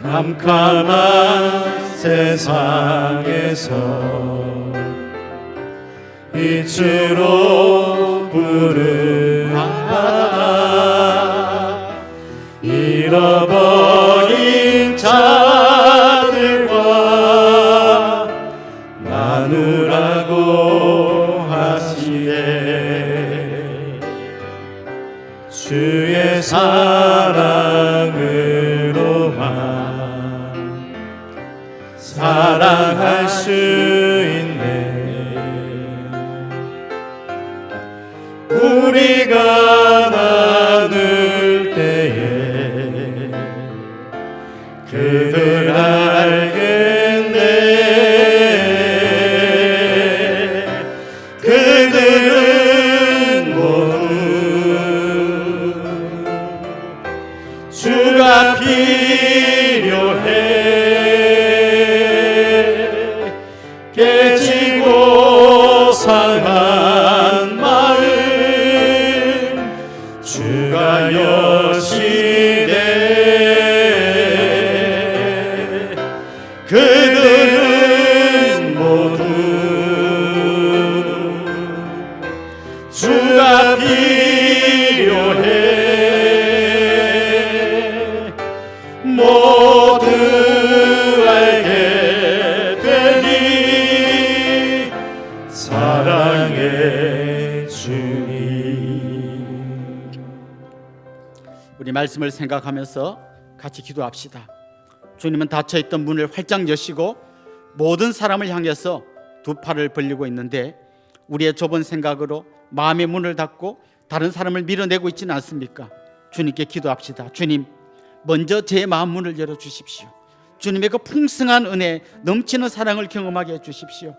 캄캄한 세상에서 빛으로 부른 바다 잃어버린 자들과 나누라고 하시네. 주의 사랑으로만 사랑할 수 있네. 우리가 나눌 때에 그들 알겠네. 그들은 모두 주가 필요해. 깨지고 상한 마음 주가 여시네. 그들은 모두 주가 필요해. 모두 알게 되니 사랑의 주님.
우리 말씀을 생각하면서 같이 기도합시다. 주님은 닫혀있던 문을 활짝 여시고 모든 사람을 향해서 두 팔을 벌리고 있는데 우리의 좁은 생각으로 마음의 문을 닫고 다른 사람을 밀어내고 있지는 않습니까? 주님께 기도합시다. 주님, 먼저 제 마음 문을 열어주십시오. 주님의 그 풍성한 은혜, 넘치는 사랑을 경험하게 해주십시오.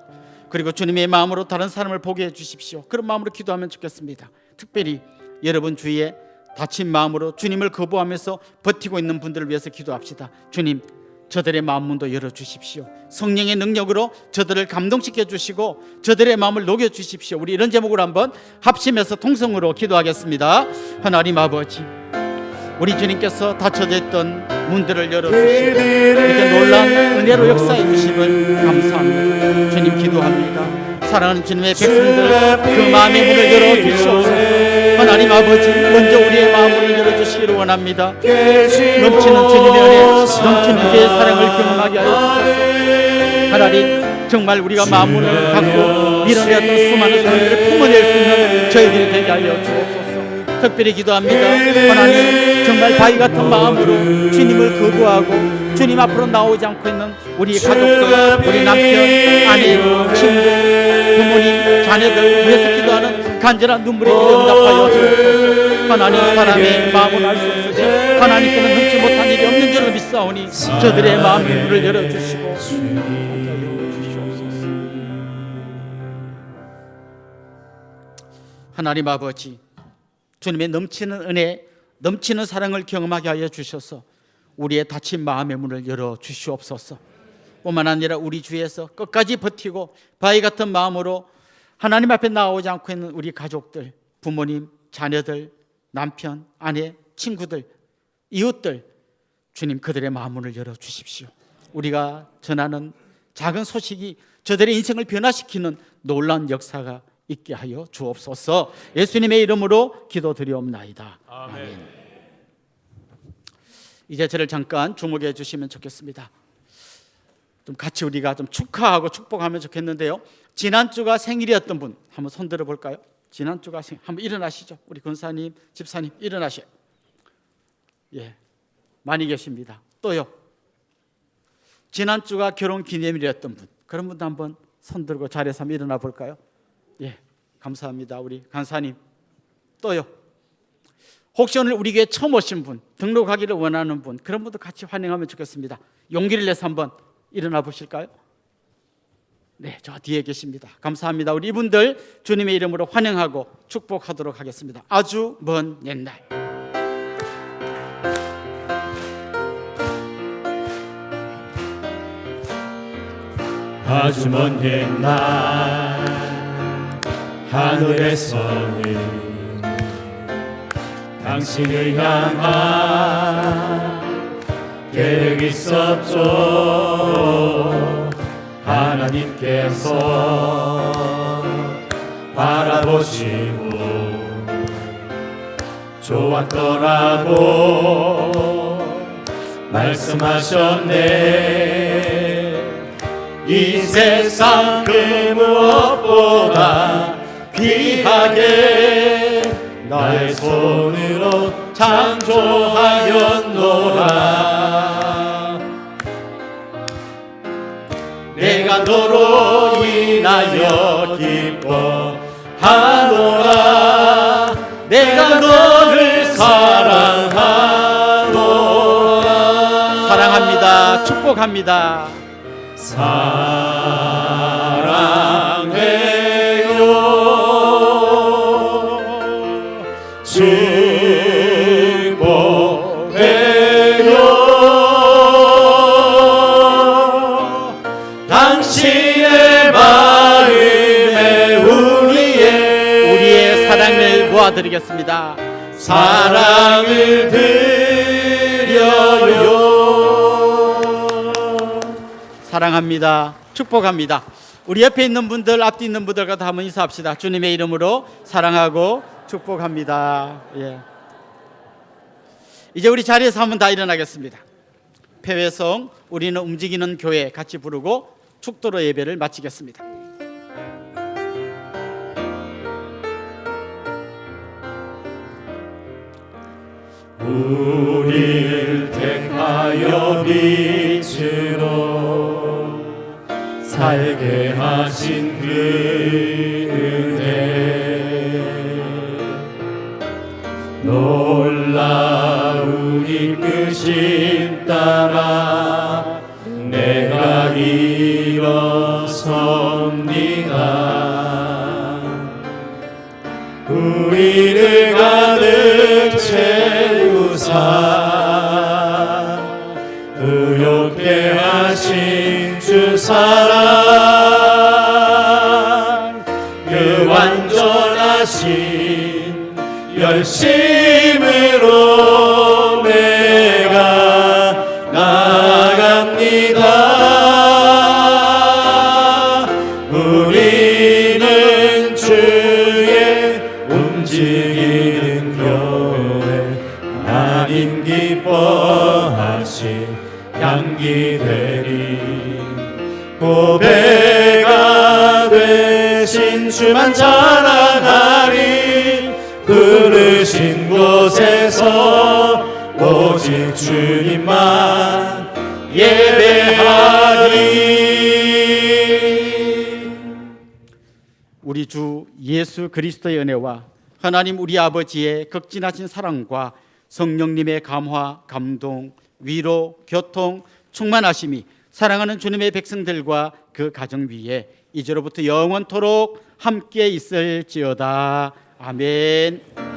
그리고 주님의 마음으로 다른 사람을 보게 해주십시오. 그런 마음으로 기도하면 좋겠습니다. 특별히 여러분 주위에 다친 마음으로 주님을 거부하면서 버티고 있는 분들을 위해서 기도합시다. 주님, 저들의 마음 문도 열어주십시오. 성령의 능력으로 저들을 감동시켜 주시고 저들의 마음을 녹여주십시오. 우리 이런 제목으로 한번 합심해서 통성으로 기도하겠습니다. 하나님 아버지, 우리 주님께서 닫혀져 있던 문들을 열어주시고 이렇게 놀라운 은혜로 역사해 주심을 감사합니다. 주님 기도합니다. 사랑하는 주님의 백성들 그 마음의 문을 열어주시옵소서. 하나님 아버지, 먼저 우리의 마음을 열어주시기를 원합니다. 넘치는 주님의 은혜, 넘치는 주의 사랑을 경험하게 하여 주소서. 하나님, 정말 우리가 마음문을 닫고 밀어내었던 수많은 사람들을 품어낼 수 있는 저희들이 되게 하여 주옵소서. 특별히 기도합니다. 하나님, 정말 바위 같은 마음으로 주님을 거부하고 주님 앞으로 나오지 않고 있는 우리 가족들, 우리 남편, 아내, 친구, 부모님, 자녀들 위해서 기도하는 간절한 눈물의 기도 응답하여 주옵소서. 하나님, 사람의 마음은 알 수 없으되 하나님께는 능치 못한 일이 없는 줄로 믿사오니 저들의 마음의 문을 열어주시고 하나님 아버지, 주님의 넘치는 은혜, 넘치는 사랑을 경험하게 하여 주셔서 우리의 닫힌 마음의 문을 열어 주시옵소서. 뿐만 아니라 우리 주위에서 끝까지 버티고 바위 같은 마음으로 하나님 앞에 나오지 않고 있는 우리 가족들, 부모님, 자녀들, 남편, 아내, 친구들, 이웃들, 주님 그들의 마음 문을 열어 주십시오. 우리가 전하는 작은 소식이 저들의 인생을 변화시키는 놀라운 역사가 있게 하여 주옵소서. 예수님의 이름으로 기도드리옵나이다. 아멘. 이제 저를 잠깐 주목해 주시면 좋겠습니다. 좀 같이 우리가 좀 축하하고 축복하면 좋겠는데요. 지난주가 생일이었던 분 한번 손 들어 볼까요? 지난주가 한번 일어나시죠. 우리 권사님, 집사님 일어나셔요. 예, 많이 계십니다. 또요. 지난주가 결혼 기념일이었던 분, 그런 분도 한번 손 들고 자리에서 한번 일어나 볼까요? 예, 감사합니다. 우리 간사님. 또요. 혹시 오늘 우리 교회 처음 오신 분, 등록하기를 원하는 분, 그런 분도 같이 환영하면 좋겠습니다. 용기를 내서 한번 일어나 보실까요? 네, 저 뒤에 계십니다. 감사합니다. 우리 이분들 주님의 이름으로 환영하고 축복하도록 하겠습니다. 아주 먼 옛날.
아주 먼 옛날 하늘에서는 당신을 향한 계획이 있었죠. 하나님께서 바라보시고 좋았더라고 말씀하셨네. 이 세상 그 무엇보다 귀하게 나의 손으로 창조하였노라. 내가 너로 인하여 기뻐하노라. 내가 너를 사랑하노라.
사랑합니다. 축복합니다.
사랑해요. 축복해요. 당신의 마음에 우리의
사랑을 모아드리겠습니다.
사랑을 드려요.
사랑합니다. 축복합니다. 우리 옆에 있는 분들, 앞뒤 있는 분들과 다 한번 인사합시다. 주님의 이름으로 사랑하고 축복합니다. 예. 이제 우리 자리에서 한번 다 일어나겠습니다. 폐회성 우리는 움직이는 교회 같이 부르고 축도로 예배를 마치겠습니다.
우리를 택하여 빛으로 살게 하신 그 은혜 놀라운 이끄심 따라 내가 일어섭니다. 우리를 가득 채우사 의롭게 하신 주 사랑 그 완전하신 열심으로 내가 나아갑니다. 우리는 주의 움직이는 교회 하나님 기뻐하신 향기 되리 고배가 되신 주만 자랑하리 부르신 곳에서 오직 주님만 예배하리.
우리 주 예수 그리스도의 은혜와 하나님 우리 아버지의 극진하신 사랑과 성령님의 감화, 감동, 위로, 교통, 충만하심이 사랑하는 주님의 백성들과 그 가정 위에 이제로부터 영원토록 함께 있을지어다. 아멘.